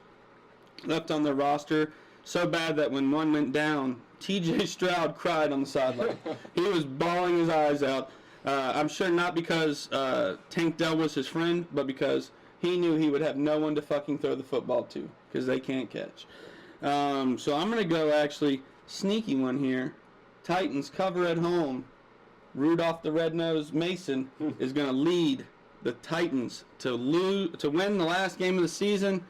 left on their roster. So bad that when one went down, T.J. Stroud cried on the sideline. He was bawling his eyes out. I'm sure not because Tank Dell was his friend, but because he knew he would have no one to fucking throw the football to because they can't catch. So I'm going to go actually sneaky one here. Titans cover at home. Rudolph the Red-Nosed Mason is going to lead the Titans to win the last game of the season,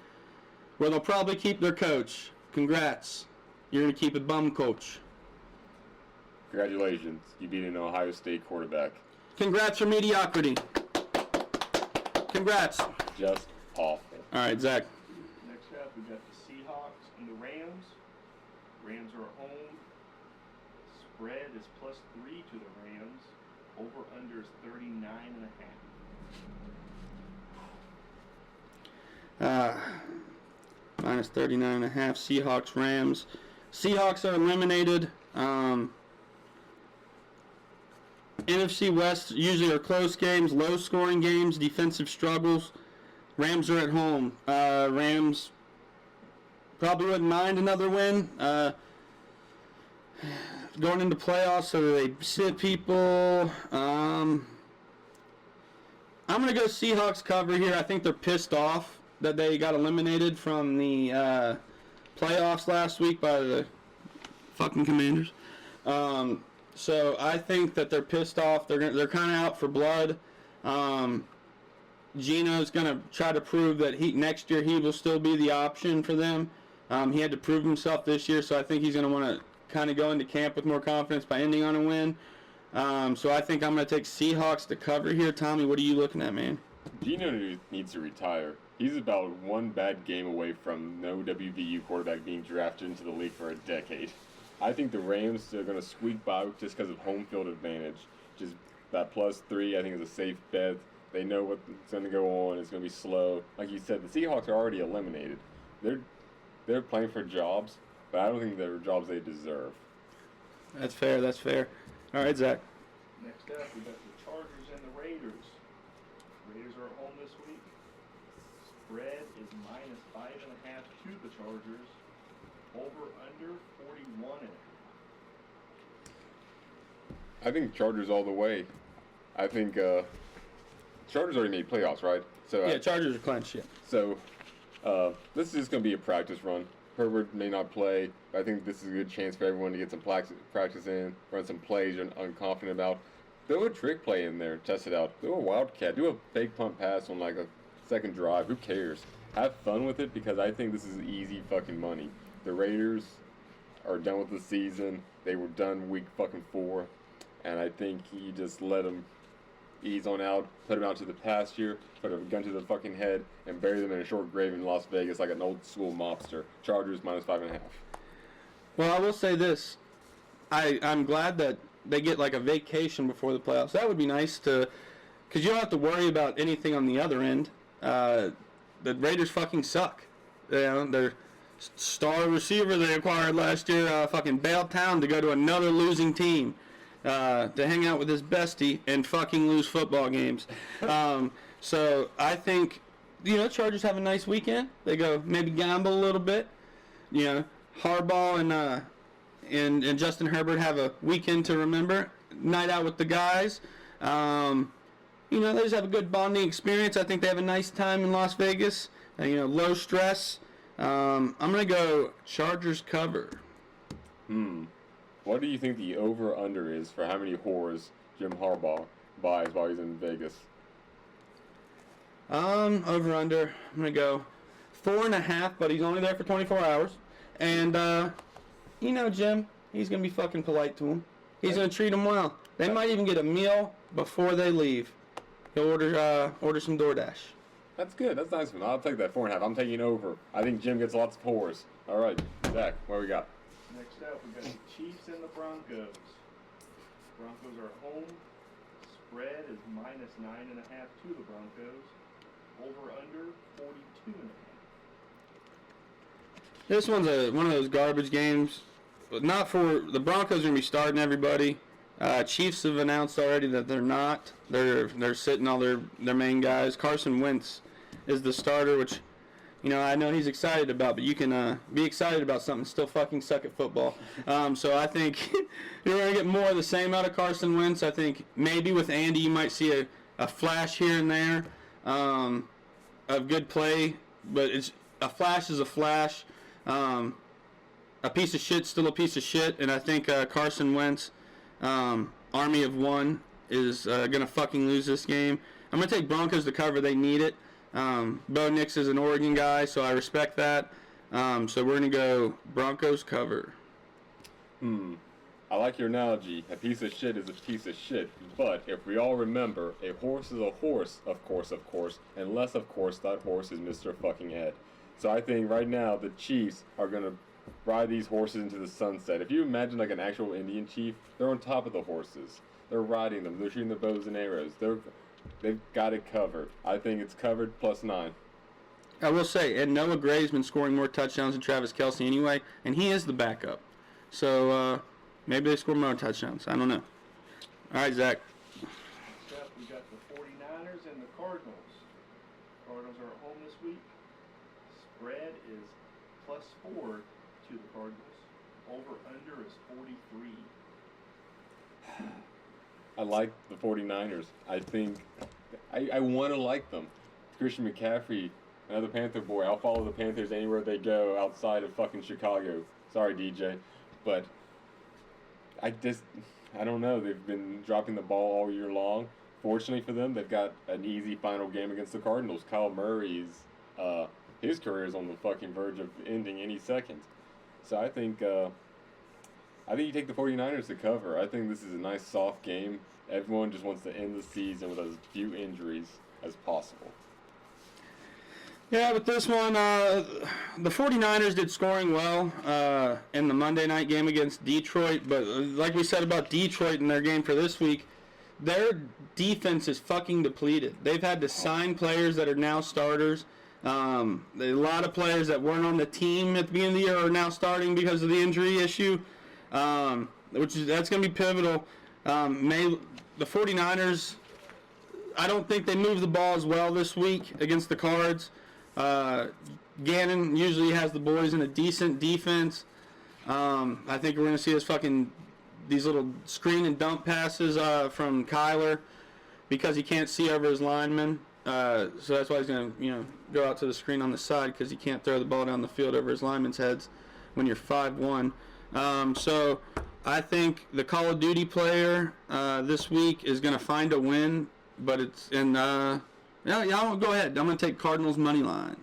where they'll probably keep their coach. Congrats. You're going to keep a bum coach.
Congratulations. You beat an Ohio State quarterback.
Congrats for mediocrity. Congrats.
Just awful.
All right, Zach.
Next up, we got the Seahawks and the Rams. Rams are at home. Spread is +3 to the Rams. Over under is 39.5.
Minus 39.5. Seahawks, Rams. Seahawks are eliminated. NFC West usually are close games, low-scoring games, defensive struggles. Rams are at home. Rams probably wouldn't mind another win. going into playoffs, so they sit people. I'm going to go Seahawks cover here. I think they're pissed off that they got eliminated from the playoffs last week by the fucking Commanders. So I think that they're pissed off. They're kind of out for blood. Gino's going to try to prove that next year he will still be the option for them. He had to prove himself this year, so I think he's going to want to kind of go into camp with more confidence by ending on a win. So I think I'm going to take Seahawks to cover here. Tommy, what are you looking at, man?
Gino needs to retire. He's about one bad game away from no WVU quarterback being drafted into the league for a decade. I think the Rams are going to squeak by just because of home field advantage. Just that +3, I think, is a safe bet. They know what's going to go on. It's going to be slow. Like you said, the Seahawks are already eliminated. They're playing for jobs, but I don't think they're jobs they deserve.
That's fair. That's fair. All right, Zach.
Next up, we got the Chargers and the Raiders. Raiders are at home this week. Spread is -5.5 to the Chargers. Over under 41.5.
I think Chargers all the way. I think Chargers already made playoffs, right? So
Yeah, Chargers are clinched, yeah.
So this is just going to be a practice run. Herbert may not play, but I think this is a good chance for everyone to get some practice in, run some plays you're unconfident about. Throw a trick play in there, test it out. Do a wildcat, do a fake punt pass on like a second drive. Who cares? Have fun with it because I think this is easy fucking money. The Raiders are done with the season. They were done week fucking 4, and I think you just let them ease on out, put them out to the pasture, put a gun to their fucking head, and bury them in a short grave in Las Vegas like an old school mobster. Chargers -5.5.
Well, I will say this. I'm glad that they get like a vacation before the playoffs. That would be nice to, because you don't have to worry about anything on the other end. The Raiders fucking suck. You know, their star receiver they acquired last year fucking bailed town to go to another losing team. To hang out with his bestie and fucking lose football games. So I think, Chargers have a nice weekend. They go maybe gamble a little bit. Harbaugh and Justin Herbert have a weekend to remember. Night out with the guys. They just have a good bonding experience. I think they have a nice time in Las Vegas. Low stress. I'm going to go Chargers cover.
What do you think the over-under is for how many whores Jim Harbaugh buys while he's in Vegas?
Over-under, I'm going to go 4.5, but he's only there for 24 hours. And, Jim, he's going to be fucking polite to him. He's going to treat them well. They might even get a meal before they leave. He'll order some DoorDash.
That's good. That's nice one. I'll take that 4.5. I'm taking over. I think Jim gets lots of whores. All right, Zach, what we got?
Next up, we got the Chiefs and the Broncos. Broncos are at home. Spread is -9.5 to the Broncos. Over under 42.5.
This one's one of those garbage games. But not for the Broncos. Are gonna be starting everybody. Chiefs have announced already that they're not. They're sitting all their main guys. Carson Wentz is the starter, which I know he's excited about, but you can be excited about something and still fucking suck at football. So I think you're going to get more of the same out of Carson Wentz. I think maybe with Andy you might see a flash here and there of good play, but a flash is a flash. A piece of shit's still a piece of shit, and I think Carson Wentz, Army of One, is going to fucking lose this game. I'm going to take Broncos to cover. They need it. Bo Nix is an Oregon guy, so I respect that. So we're going to go Broncos cover.
I like your analogy. A piece of shit is a piece of shit. But if we all remember, a horse is a horse, of course, unless, of course, that horse is Mr. fucking Ed. So I think right now the Chiefs are going to ride these horses into the sunset. If you imagine like an actual Indian chief, they're on top of the horses. They're riding them. They're shooting the bows and arrows. They've got it covered. I think it's covered +9.
I will say, and Noah Gray's been scoring more touchdowns than Travis Kelce anyway, and he is the backup. So maybe they score more touchdowns. I don't know. All right, Zach.
Next up, we got the 49ers and the Cardinals. Cardinals are at home this week. Spread is +4 to the Cardinals. Over under is 43.
I like the 49ers. I think I want to like them. Christian McCaffrey, another Panther boy. I'll follow the Panthers anywhere they go outside of fucking Chicago. Sorry, DJ. But I don't know. They've been dropping the ball all year long. Fortunately for them, they've got an easy final game against the Cardinals. Kyle Murray's, his career is on the fucking verge of ending any second. So I think you take the 49ers to cover. I think this is a nice soft game. Everyone just wants to end the season with as few injuries as possible.
Yeah, but this one, the 49ers did scoring well in the Monday night game against Detroit. But like we said about Detroit in their game for this week, their defense is fucking depleted. They've had to sign players that are now starters. A lot of players that weren't on the team at the beginning of the year are now starting because of the injury issue, that's going to be pivotal. The 49ers, I don't think they move the ball as well this week against the Cards. Gannon usually has the boys in a decent defense. I think we're going to see these little screen and dump passes from Kyler because he can't see over his linemen. So that's why he's going to go out to the screen on the side because he can't throw the ball down the field over his linemen's heads when you're 5'1". So I think the Call of Duty player this week is going to find a win, but it's in go ahead. I'm going to take Cardinals money line.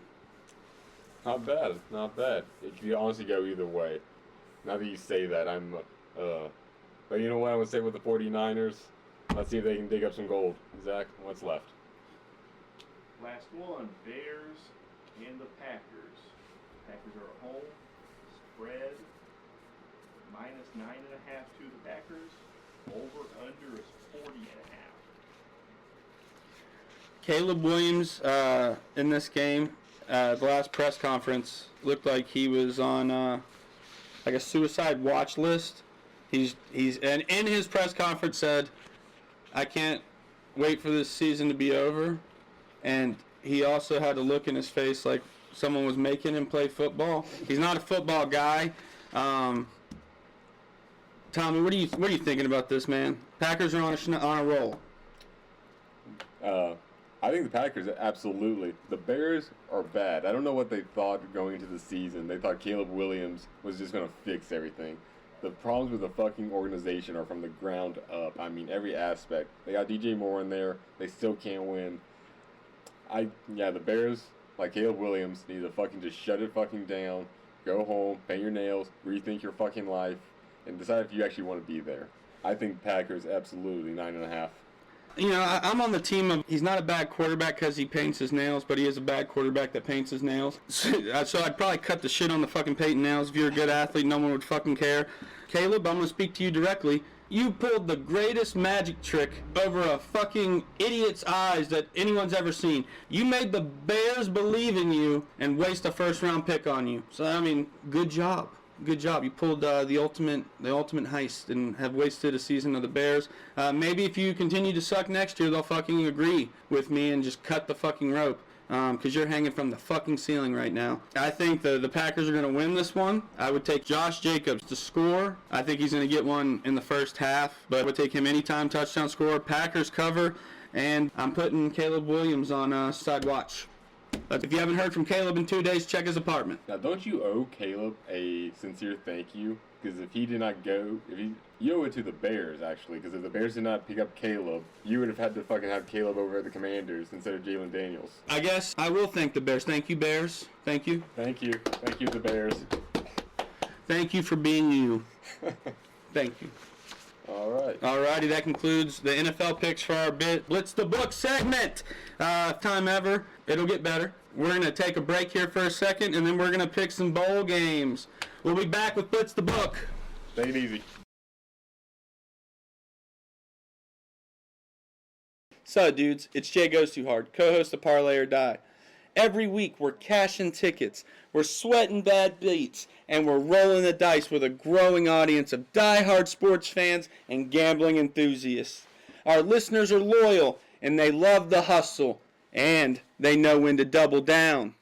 Not bad. It could honestly go either way. Now that you say that, but you know what? I'm going to say with the 49ers. Let's see if they can dig up some gold. Zach, what's left?
Last one, Bears and the Packers. Packers are at home. Spread -9.5 to the Packers. Over under is 40.5.
Caleb Williams in this game, the last press conference looked like he was on like a suicide watch list. And in his press conference said, "I can't wait for this season to be over." And he also had a look in his face like someone was making him play football. He's not a football guy. Tommy, what are you thinking about this, man? Packers are on a roll.
I think the Packers, absolutely. The Bears are bad. I don't know what they thought going into the season. They thought Caleb Williams was just going to fix everything. The problems with the fucking organization are from the ground up. I mean, every aspect. They got DJ Moore in there. They still can't win. The Bears, like Caleb Williams, need to fucking just shut it fucking down, go home, paint your nails, rethink your fucking life, and decide if you actually want to be there. I think Packers, absolutely, 9.5.
I'm on the team of he's not a bad quarterback because he paints his nails, but he is a bad quarterback that paints his nails. So I'd probably cut the shit on the fucking painting nails. If you're a good athlete, no one would fucking care. Caleb, I'm going to speak to you directly. You pulled the greatest magic trick over a fucking idiot's eyes that anyone's ever seen. You made the Bears believe in you and waste a first-round pick on you. So, I mean, good job. Good job. You pulled the ultimate heist and have wasted a season of the Bears. Maybe if you continue to suck next year, they'll fucking agree with me and just cut the fucking rope. Because you're hanging from the fucking ceiling right now. I think the Packers are going to win this one. I would take Josh Jacobs to score. I think he's going to get one in the first half, but I would take him anytime touchdown score. Packers cover, and I'm putting Caleb Williams on side watch. But if you haven't heard from Caleb in 2 days, check his apartment.
Now, don't you owe Caleb a sincere thank you? Because if he did not go, you owe it to the Bears, actually. Because if the Bears did not pick up Caleb, you would have had to fucking have Caleb over at the Commanders instead of Jalen Daniels.
I guess I will thank the Bears. Thank you, Bears. Thank you.
Thank you. Thank you, the Bears.
Thank you for being you. Thank you.
All right.
Alrighty, that concludes the NFL picks for our Blitz the Book segment. Time ever. It'll get better. We're going to take a break here for a second, and then we're going to pick some bowl games. We'll be back with Blitz the Book.
Take it easy.
So, dudes, it's Jay Goes Too Hard, co-host of Parlay or Die. Every week, we're cashing tickets, we're sweating bad beats, and we're rolling the dice with a growing audience of die-hard sports fans and gambling enthusiasts. Our listeners are loyal, and they love the hustle, and they know when to double down.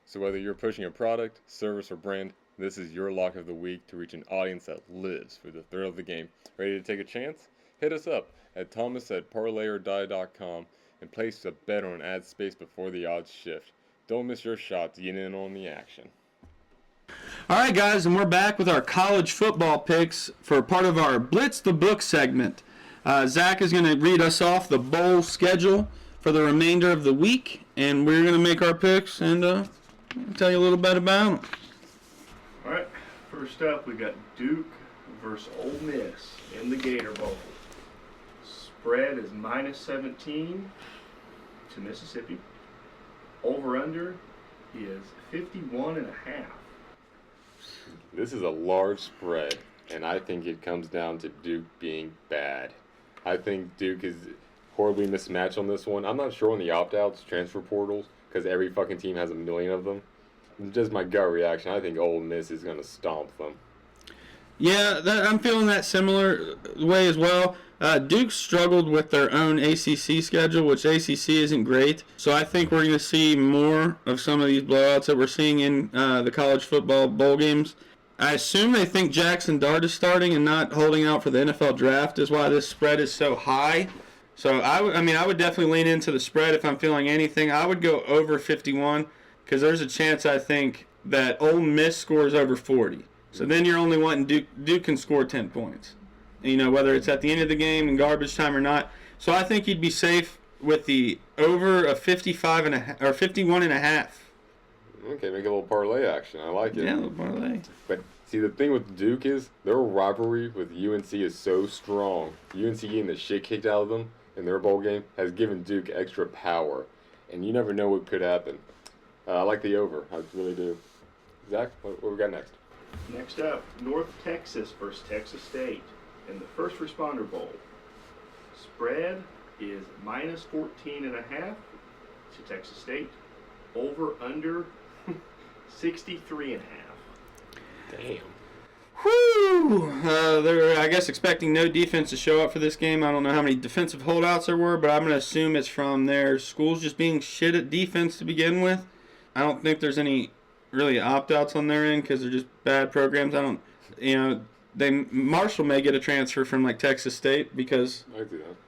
So whether you're pushing a product, service, or brand, this is your lock of the week to reach an audience that lives for the thrill of the game. Ready to take a chance? hit us up at thomas@parlayordie.com and place a bet on ad space before the odds shift. Don't miss your shot to get in on the action.
All right, guys, and we're back with our college football picks for part of our Blitz the Book segment. Zach is going to read us off the bowl schedule for the remainder of the week, and we're going to make our picks and tell you a little bit about them.
All right, first up, we got Duke versus Ole Miss in the Gator Bowl. Spread is -17 to Mississippi. Over-under is 51.5.
This is a large spread, and I think it comes down to Duke being bad. I think Duke is horribly mismatched on this one. I'm not sure on the opt-outs, transfer portals, because every fucking team has a million of them. Just my gut reaction, I think Ole Miss is going to stomp them.
Yeah, I'm feeling that similar way as well. Duke struggled with their own ACC schedule, which ACC isn't great. So I think we're going to see more of some of these blowouts that we're seeing in the college football bowl games. I assume they think Jackson Dart is starting and not holding out for the NFL draft is why this spread is so high. So I would definitely lean into the spread if I'm feeling anything. I would go over 51 because there's a chance I think that Ole Miss scores over 40. So then you're only wanting Duke can score 10 points. You know, whether it's at the end of the game in garbage time or not. So I think you'd be safe with the over of 55.5 or 51.5.
Okay, make a little parlay action. I like it.
Yeah, a little parlay.
But see, the thing with Duke is their rivalry with UNC is so strong. UNC getting the shit kicked out of them in their bowl game has given Duke extra power, and you never know what could happen. I like the over. I really do. Zach, what we got next?
Next up, North Texas versus Texas State in the First Responder Bowl. Spread is -14.5 to Texas State. Over/under 63.5.
Damn.
Whew! They're, I guess, expecting no defense to show up for this game. I don't know how many defensive holdouts there were, but I'm going to assume it's from their schools just being shit at defense to begin with. I don't think there's any really opt-outs on their end because they're just bad programs. Marshall may get a transfer from like Texas State because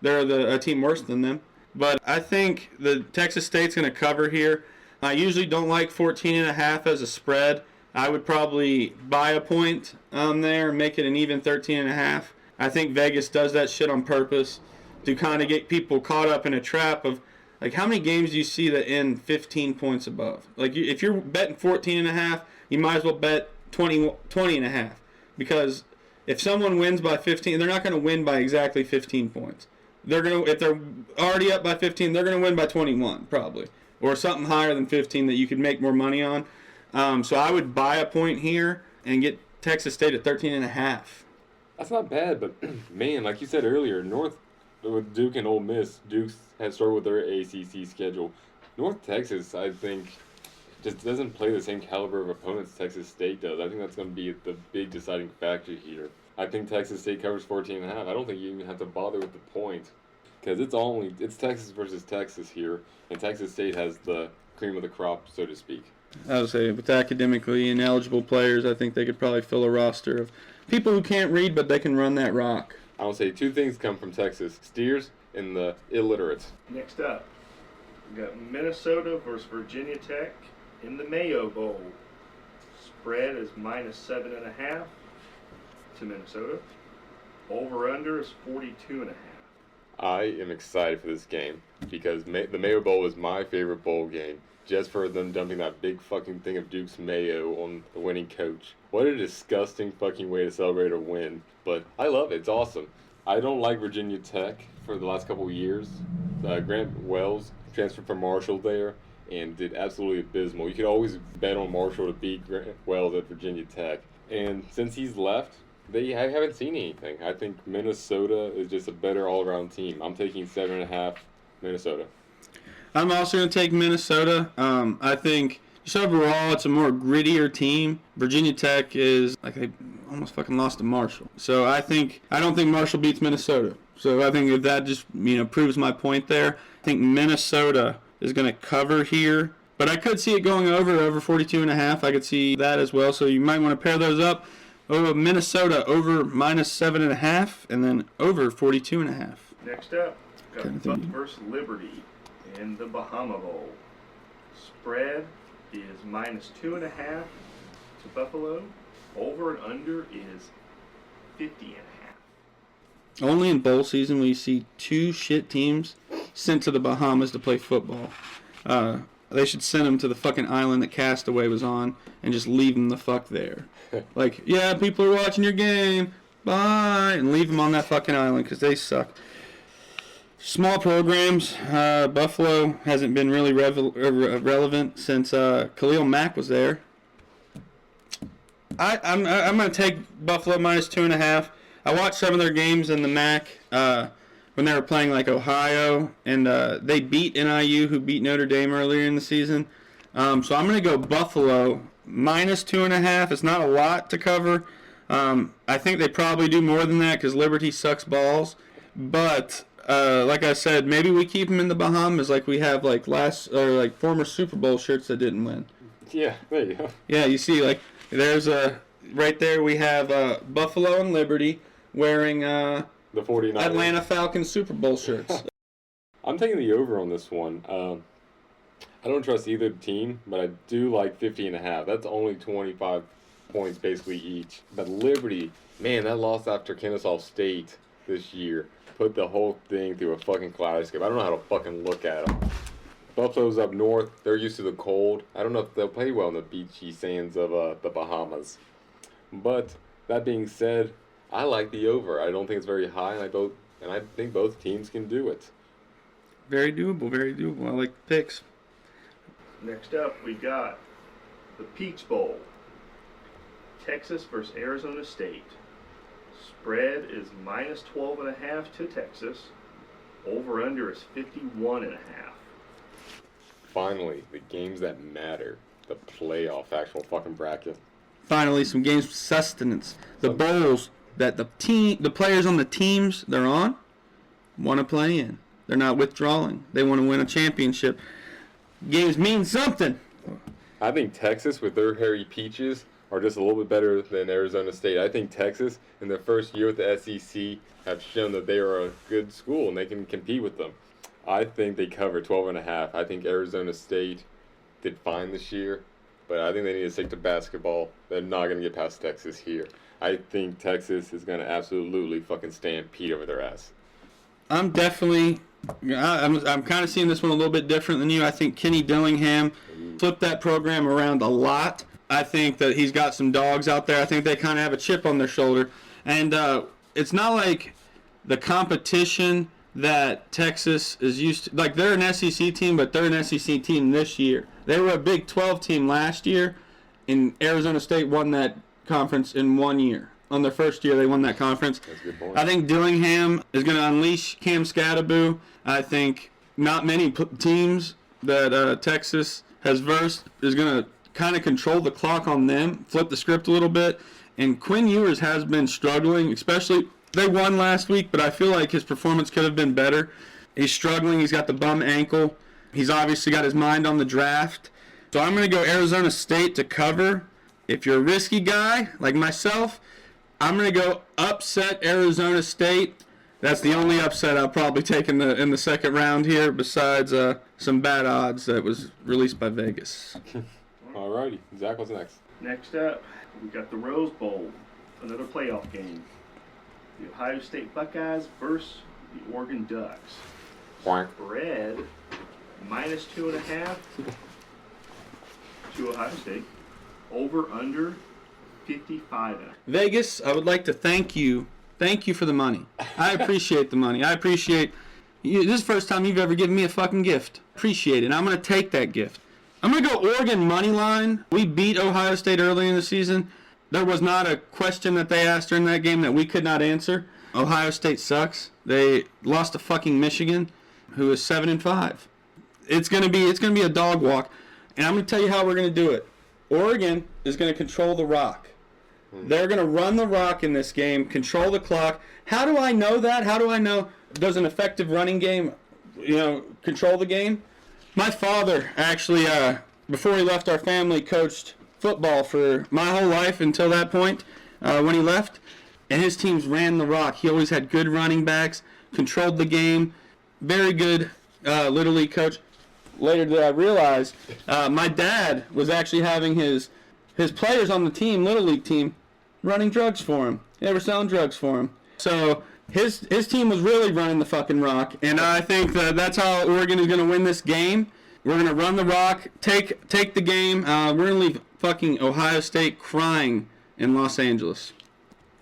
they're a team worse than them. But I think the Texas State's going to cover here. I usually don't like 14.5 as a spread. I would probably buy a point on there and make it an even 13.5. I think Vegas does that shit on purpose to kind of get people caught up in a trap of, like, how many games do you see that end 15 points above? Like, if you're betting 14.5, you might as well bet 20.5. Because if someone wins by 15, they're not going to win by exactly 15 points. If they're already up by 15, they're going to win by 21 probably, or something higher than 15 that you could make more money on. So I would buy a point here and get Texas State at 13.5.
That's not bad, but man, like you said earlier, with Duke and Ole Miss, Duke has struggled with their ACC schedule. North Texas, I think, just doesn't play the same caliber of opponents Texas State does. I think that's going to be the big deciding factor here. I think Texas State covers 14.5. I don't think you even have to bother with the point because it's Texas versus Texas here, and Texas State has the cream of the crop, so to speak.
I would say with academically ineligible players, I think they could probably fill a roster of people who can't read, but they can run that rock.
I would say two things come from Texas: steers and the illiterates.
Next up, we got Minnesota versus Virginia Tech in the Mayo Bowl. Spread is -7.5 to Minnesota. Over/under is 42.5.
I am excited for this game because the Mayo Bowl is my favorite bowl game. Just for them dumping that big fucking thing of Duke's mayo on the winning coach. What a disgusting fucking way to celebrate a win. But I love it. It's awesome. I don't like Virginia Tech for the last couple of years. Grant Wells transferred from Marshall there and did absolutely abysmal. You could always bet on Marshall to beat Grant Wells at Virginia Tech. And since he's left, they haven't seen anything. I think Minnesota is just a better all-around team. I'm taking 7.5 Minnesota.
I'm also going to take Minnesota. I think just overall it's a more grittier team. Virginia Tech is like they almost fucking lost to Marshall. So I don't think Marshall beats Minnesota. So I think if that just proves my point there. I think Minnesota is going to cover here. But I could see it going over 42.5. I could see that as well. So you might want to pair those up. Minnesota over -7.5, and then over 42.5.
Next up, got
Kind of
Buck
thing.
versus Liberty in the Bahama Bowl. Spread is -2.5 to Buffalo. Over and under is 50.5.
Only in bowl season will you see 2 shit teams sent to the Bahamas to play football. They should send them to the fucking island that Castaway was on and just leave them the fuck there. Like, yeah, people are watching your game. Bye. And leave them on that fucking island because they suck. Small programs. Buffalo hasn't been really relevant since Khalil Mack was there. I'm going to take Buffalo -2.5. I watched some of their games in the MAC when they were playing like Ohio, and they beat NIU, who beat Notre Dame earlier in the season. So I'm going to go Buffalo -2.5. It's not a lot to cover. I think they probably do more than that because Liberty sucks balls. But like I said, maybe we keep them in the Bahamas like we have like former Super Bowl shirts that didn't win.
Yeah, there you go.
Yeah, you see, like there's right there we have Buffalo and Liberty wearing
The 49ers.
Atlanta Falcons Super Bowl shirts.
I'm taking the over on this one. I don't trust either team, but I do like 50.5. That's only 25 points basically each. But Liberty, man, that loss after Kennesaw State this year put the whole thing through a fucking kaleidoscope. I don't know how to fucking look at them. Buffalo's up north. They're used to the cold. I don't know if they'll play well in the beachy sands of the Bahamas. But that being said, I like the over. I don't think it's very high, and I think both teams can do it.
Very doable, very doable. I like the picks.
Next up, we got the Peach Bowl. Texas versus Arizona State. Spread is -12.5 to Texas. Over under is 51.5.
Finally, the games that matter. The playoff actual fucking bracket.
Finally, some games with sustenance. The bowls that the players on the teams they're on want to play in. They're not withdrawing. They want to win a championship. Games mean something.
I think Texas, with their hairy peaches, are just a little bit better than Arizona State. I think Texas, in their first year with the SEC, have shown that they are a good school and they can compete with them. I think they cover 12.5. I think Arizona State did fine this year, but I think they need to stick to basketball. They're not going to get past Texas here. I think Texas is going to absolutely fucking stampede over their ass.
I'm kind of seeing this one a little bit different than you. I think Kenny Dillingham flipped that program around a lot. I think that he's got some dogs out there. I think they kind of have a chip on their shoulder. And it's not like the competition that Texas is used to. Like, they're an SEC team, but they're an SEC team this year. They were a Big 12 team last year, and Arizona State won that conference in 1 year. On their first year, they won that conference.
That's a good point.
I think Dillingham is going to unleash Cam Scatterboo. I think not many teams that Texas has versed is going to kind of control the clock on them, flip the script a little bit. And Quinn Ewers has been struggling, especially they won last week, but I feel like his performance could have been better. He's struggling. He's got the bum ankle. He's obviously got his mind on the draft. So I'm going to go Arizona State to cover. If you're a risky guy like myself, I'm going to go upset Arizona State. That's the only upset I'll probably take in the second round here, besides some bad odds that was released by Vegas.
Alrighty, Zach, what's next?
Next up, we got the Rose Bowl, another playoff game. The Ohio State Buckeyes versus the Oregon Ducks.
Quack.
Spread -2.5 to Ohio State. Over under 55.5.
Vegas, I would like to thank you. Thank you for the money. I appreciate the money. I appreciate you. This is the first time you've ever given me a fucking gift. Appreciate it. I'm going to take that gift. I'm going to go Oregon money line. We beat Ohio State early in the season. There was not a question that they asked during that game that we could not answer. Ohio State sucks. They lost to fucking Michigan, who is 7-5. It's going to be a dog walk. And I'm going to tell you how we're going to do it. Oregon is going to control the rock. They're going to run the rock in this game, control the clock. How do I know that? How do I know does an effective running game, control the game? My father actually, before he left our family, coached football for my whole life until that point. when he left, and his teams ran the rock. He always had good running backs, controlled the game, very good Little League coach. Later did I realize my dad was actually having his players on the team, Little League team, running drugs for him. They were selling drugs for him. So his team was really running the fucking rock, and I think that's how Oregon is going to win this game. We're going to run the rock, take the game. We're going to leave fucking Ohio State crying in Los Angeles.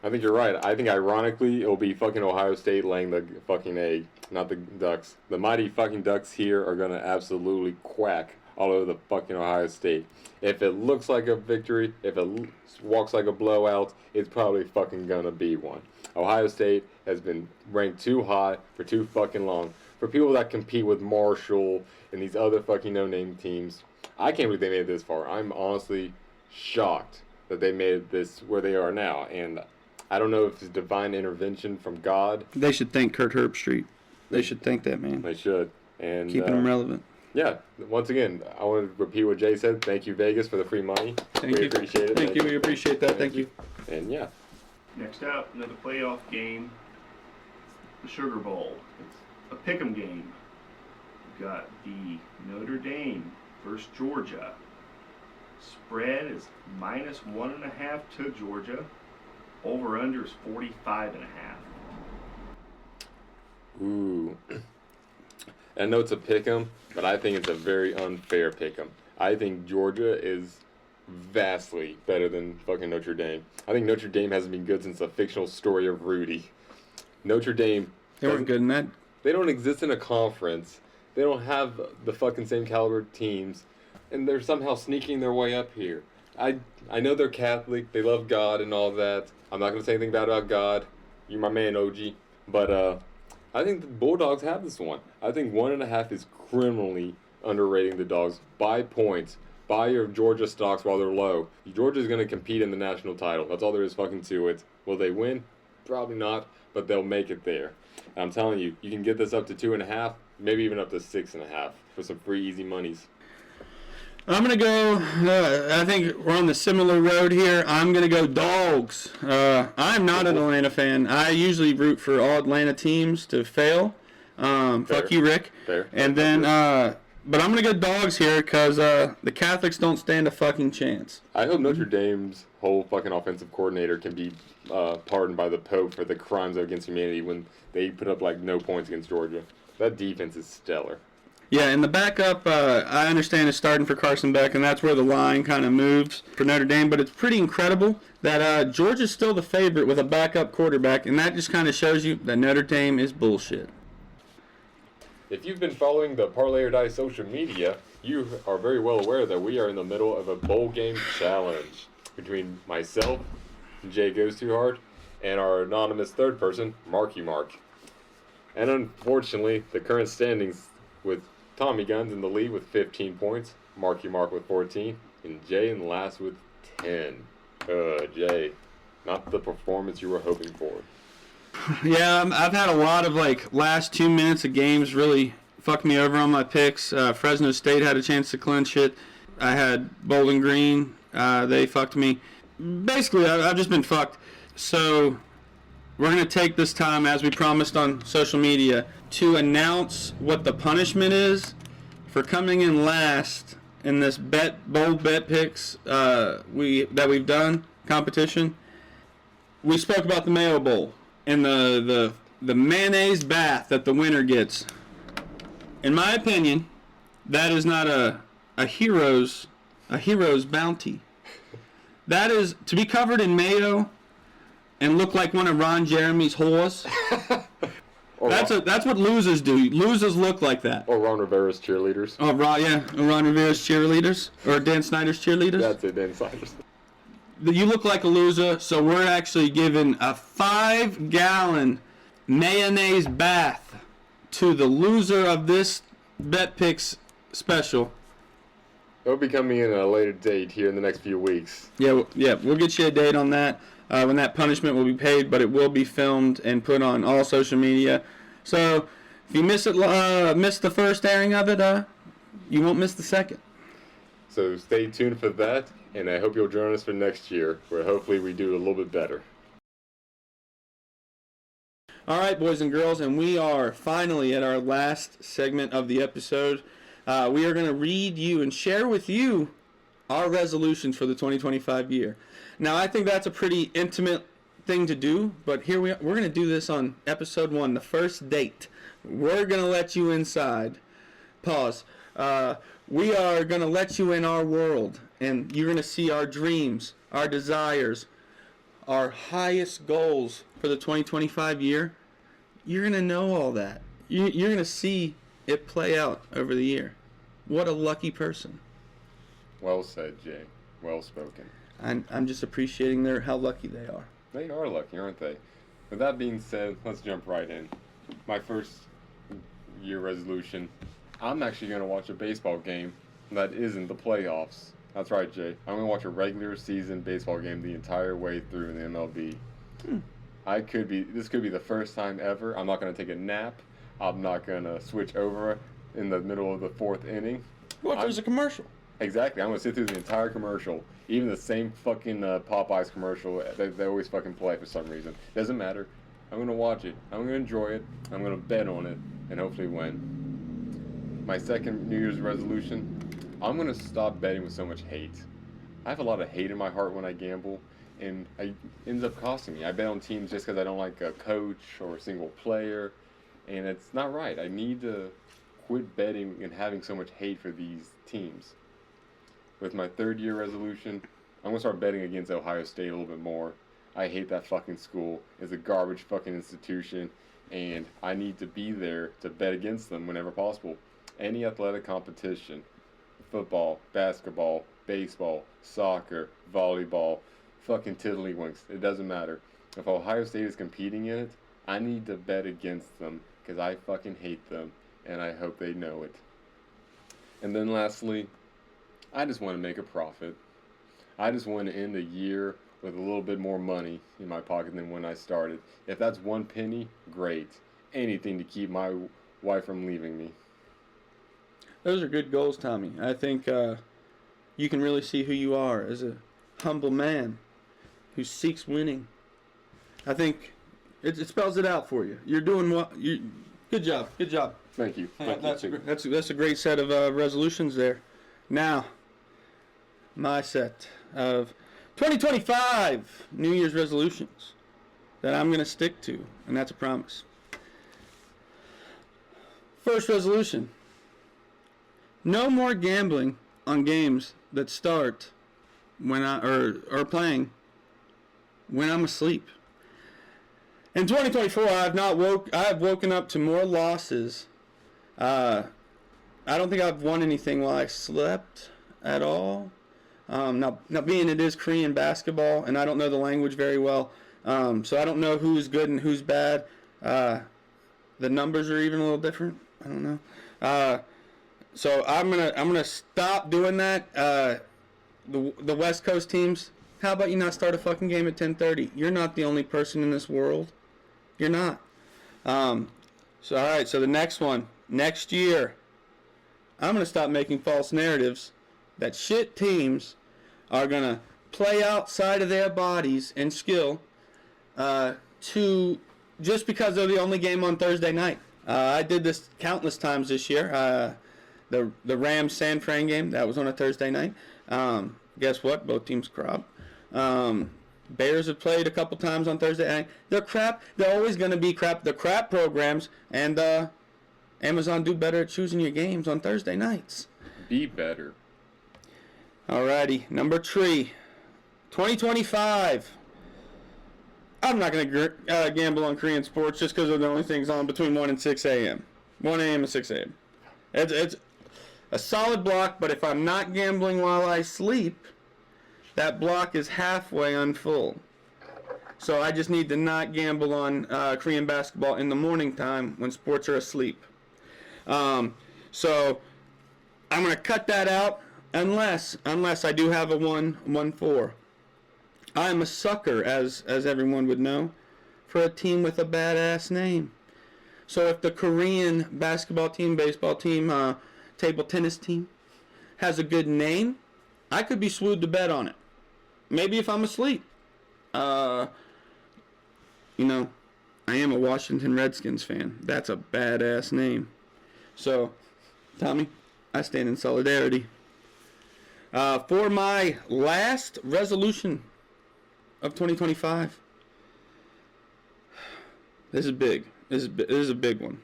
I think you're right. I think ironically it'll be fucking Ohio State laying the fucking egg, not the Ducks. The mighty fucking Ducks here are going to absolutely quack all over the fucking Ohio State. If it looks like a victory, if it walks like a blowout, it's probably fucking going to be one. Ohio State has been ranked too high for too fucking long. For people that compete with Marshall and these other fucking no-name teams, I can't believe they made it this far. I'm honestly shocked that they made this where they are now. And I don't know if it's divine intervention from God.
They should thank Kurt Herbstreit. They should thank that man.
They should. And
keeping them relevant.
Yeah. Once again, I want to repeat what Jay said. Thank you, Vegas, for the free money.
Thank you.
Appreciate it.
Thank you. We appreciate that. Thank you.
And yeah.
Next up, another playoff game, the Sugar Bowl. It's a pick'em game. We've got the Notre Dame versus Georgia. Spread is -1.5 to Georgia. Over/under is 45.5.
Ooh. I know it's a pick'em, but I think it's a very unfair pick'em. I think Georgia is vastly better than fucking Notre Dame. I think Notre Dame hasn't been good since the fictional story of Rudy. Notre Dame...
They weren't good in that.
They don't exist in a conference. They don't have the fucking same caliber teams. And they're somehow sneaking their way up here. I know they're Catholic. They love God and all that. I'm not going to say anything bad about God. You're my man, OG. But I think the Bulldogs have this one. I think 1.5 is criminally underrating the Dogs by points. Buy your Georgia stocks while they're low. Georgia's going to compete in the national title. That's all there is fucking to it. Will they win? Probably not, but they'll make it there. And I'm telling you, you can get this up to 2.5, maybe even up to 6.5 for some free easy monies.
I'm going to go, I think we're on the similar road here. I'm going to go Dogs. I'm not an Atlanta fan. I usually root for all Atlanta teams to fail. Fuck you, Rick.
Fair.
And then, but I'm going to go Dogs here because the Catholics don't stand a fucking chance.
I hope Notre Dame's whole fucking offensive coordinator can be pardoned by the Pope for the crimes against humanity when they put up like no points against Georgia. That defense is stellar.
Yeah, and the backup, I understand, is starting for Carson Beck, and that's where the line kind of moves for Notre Dame. But it's pretty incredible that Georgia's still the favorite with a backup quarterback, and that just kind of shows you that Notre Dame is bullshit.
If you've been following the Parlay or Die social media, you are very well aware that we are in the middle of a bowl game challenge between myself, Jay Goes Too Hard, and our anonymous third person, Marky Mark. And unfortunately, the current standings with Tommy Guns in the lead with 15 points, Marky Mark with 14, and Jay in last with 10. Jay, not the performance you were hoping for.
Yeah, I've had a lot of last 2 minutes of games really fuck me over on my picks. Fresno State had a chance to clinch it. I had Bowling Green. They fucked me. Basically, I've just been fucked. So we're going to take this time, as we promised on social media, to announce what the punishment is for coming in last in this bold bet picks that we've done competition. We spoke about the Mayo Bowl and the mayonnaise bath that the winner gets. In my opinion, that is not a hero's bounty. That is to be covered in mayo and look like one of Ron Jeremy's whores. That's what losers do. Losers look like that.
Or Ron Rivera's cheerleaders.
Oh, Ron Rivera's cheerleaders or Dan Snyder's cheerleaders.
That's it, Dan Snyder's.
You look like a loser, so we're actually giving a 5-gallon mayonnaise bath to the loser of this Bet Picks special.
It'll be coming in at a later date here in the next few weeks.
Yeah, we'll get you a date on that when that punishment will be paid, but it will be filmed and put on all social media. So if you miss the first airing of it, you won't miss the second.
So stay tuned for that, and I hope you'll join us for next year, where hopefully we do a little bit better.
All right, boys and girls, and we are finally at our last segment of the episode. We are going to read you and share with you our resolutions for the 2025 year. Now, I think that's a pretty intimate thing to do, but here we're going to do this on episode 1, the first date. We're going to let you inside. Pause. We are going to let you in our world, and you're going to see our dreams, our desires, our highest goals for the 2025 year. You're going to know all that. You're going to see it play out over the year. What a lucky person.
Well said, Jay. Well spoken.
I'm just appreciating how lucky they are.
They are lucky, aren't they? With that being said, let's jump right in. My first year resolution, I'm actually going to watch a baseball game that isn't the playoffs. That's right, Jay. I'm going to watch a regular season baseball game the entire way through in the MLB. This could be the first time ever. I'm not going to take a nap. I'm not going to switch over in the middle of the 4th inning.
What, there's a commercial?
Exactly. I'm going to sit through the entire commercial. Even the same fucking Popeyes commercial. They always fucking play for some reason. Doesn't matter. I'm going to watch it. I'm going to enjoy it. I'm going to bet on it and hopefully win. My second New Year's resolution, I'm going to stop betting with so much hate. I have a lot of hate in my heart when I gamble, and it ends up costing me. I bet on teams just because I don't like a coach or a single player, and it's not right. I need to quit betting and having so much hate for these teams. With my third year resolution, I'm going to start betting against Ohio State a little bit more. I hate that fucking school. It's a garbage fucking institution, and I need to be there to bet against them whenever possible. Any athletic competition, football, basketball, baseball, soccer, volleyball, fucking tiddlywinks, it doesn't matter. If Ohio State is competing in it, I need to bet against them because I fucking hate them, and I hope they know it. And then lastly, I just want to make a profit. I just want to end the year with a little bit more money in my pocket than when I started. If that's 1 penny, great. Anything to keep my wife from leaving me.
Those are good goals, Tommy. I think you can really see who you are as a humble man who seeks winning. I think it spells it out for you. You're doing what good job. Good job.
Thank you.
That's a great set of resolutions there. Now, my set of 2025 New Year's resolutions that I'm going to stick to, and that's a promise. First resolution: no more gambling on games that start when or playing when I'm asleep. In 2024, I have woken up to more losses. I don't think I've won anything while I slept at all. Now being it is Korean basketball, and I don't know the language very well, so I don't know who's good and who's bad. The numbers are even a little different. I don't know. So I'm gonna stop doing that. The West Coast teams, how about you not start a fucking game at 10:30? You're not the only person in this world. You're not. So all right. So the next one, next year, I'm gonna stop making false narratives that shit teams are gonna play outside of their bodies and skill to just because they're the only game on Thursday night. I did this countless times this year. The Rams San Fran game, that was on a Thursday night. Guess what? Both teams crop. Bears have played a couple times on Thursday night. They're crap. They're always going to be crap. They're crap programs, and Amazon do better at choosing your games on Thursday nights.
Be better.
Alrighty, number 3, 2025. I'm not going to gamble on Korean sports just because they're the only things on between 1 and 6 a.m. 1 a.m. and 6 a.m. It's a solid block, but if I'm not gambling while I sleep, that block is halfway unfull. So I just need to not gamble on Korean basketball in the morning time when sports are asleep. So I'm going to cut that out unless I do have a 1-4. I'm a sucker, as everyone would know, for a team with a badass name. So if the Korean basketball team, baseball team, table tennis team has a good name, I could be swooed to bet on it. Maybe if I'm asleep. You know, I am a Washington Redskins fan. That's a badass name. So, Tommy, I stand in solidarity. For my last resolution of 2025, this is big. This is a big one.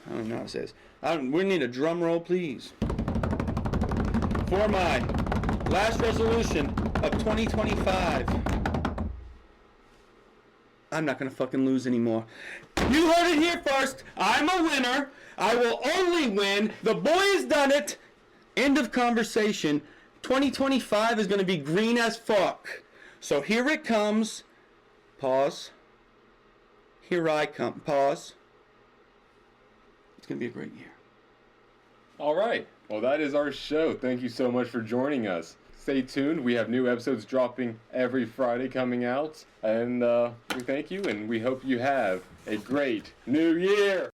I don't know how to say this. We need a drum roll, please. For my last resolution of 2025, I'm not going to fucking lose anymore. You heard it here first. I'm a winner. I will only win. The boy has done it. End of conversation. 2025 is going to be green as fuck. So here it comes. Pause. Here I come. Pause. It's going to be a great year.
All right. Well, that is our show. Thank you so much for joining us. Stay tuned. We have new episodes dropping every Friday coming out. And we thank you, and we hope you have a great new year.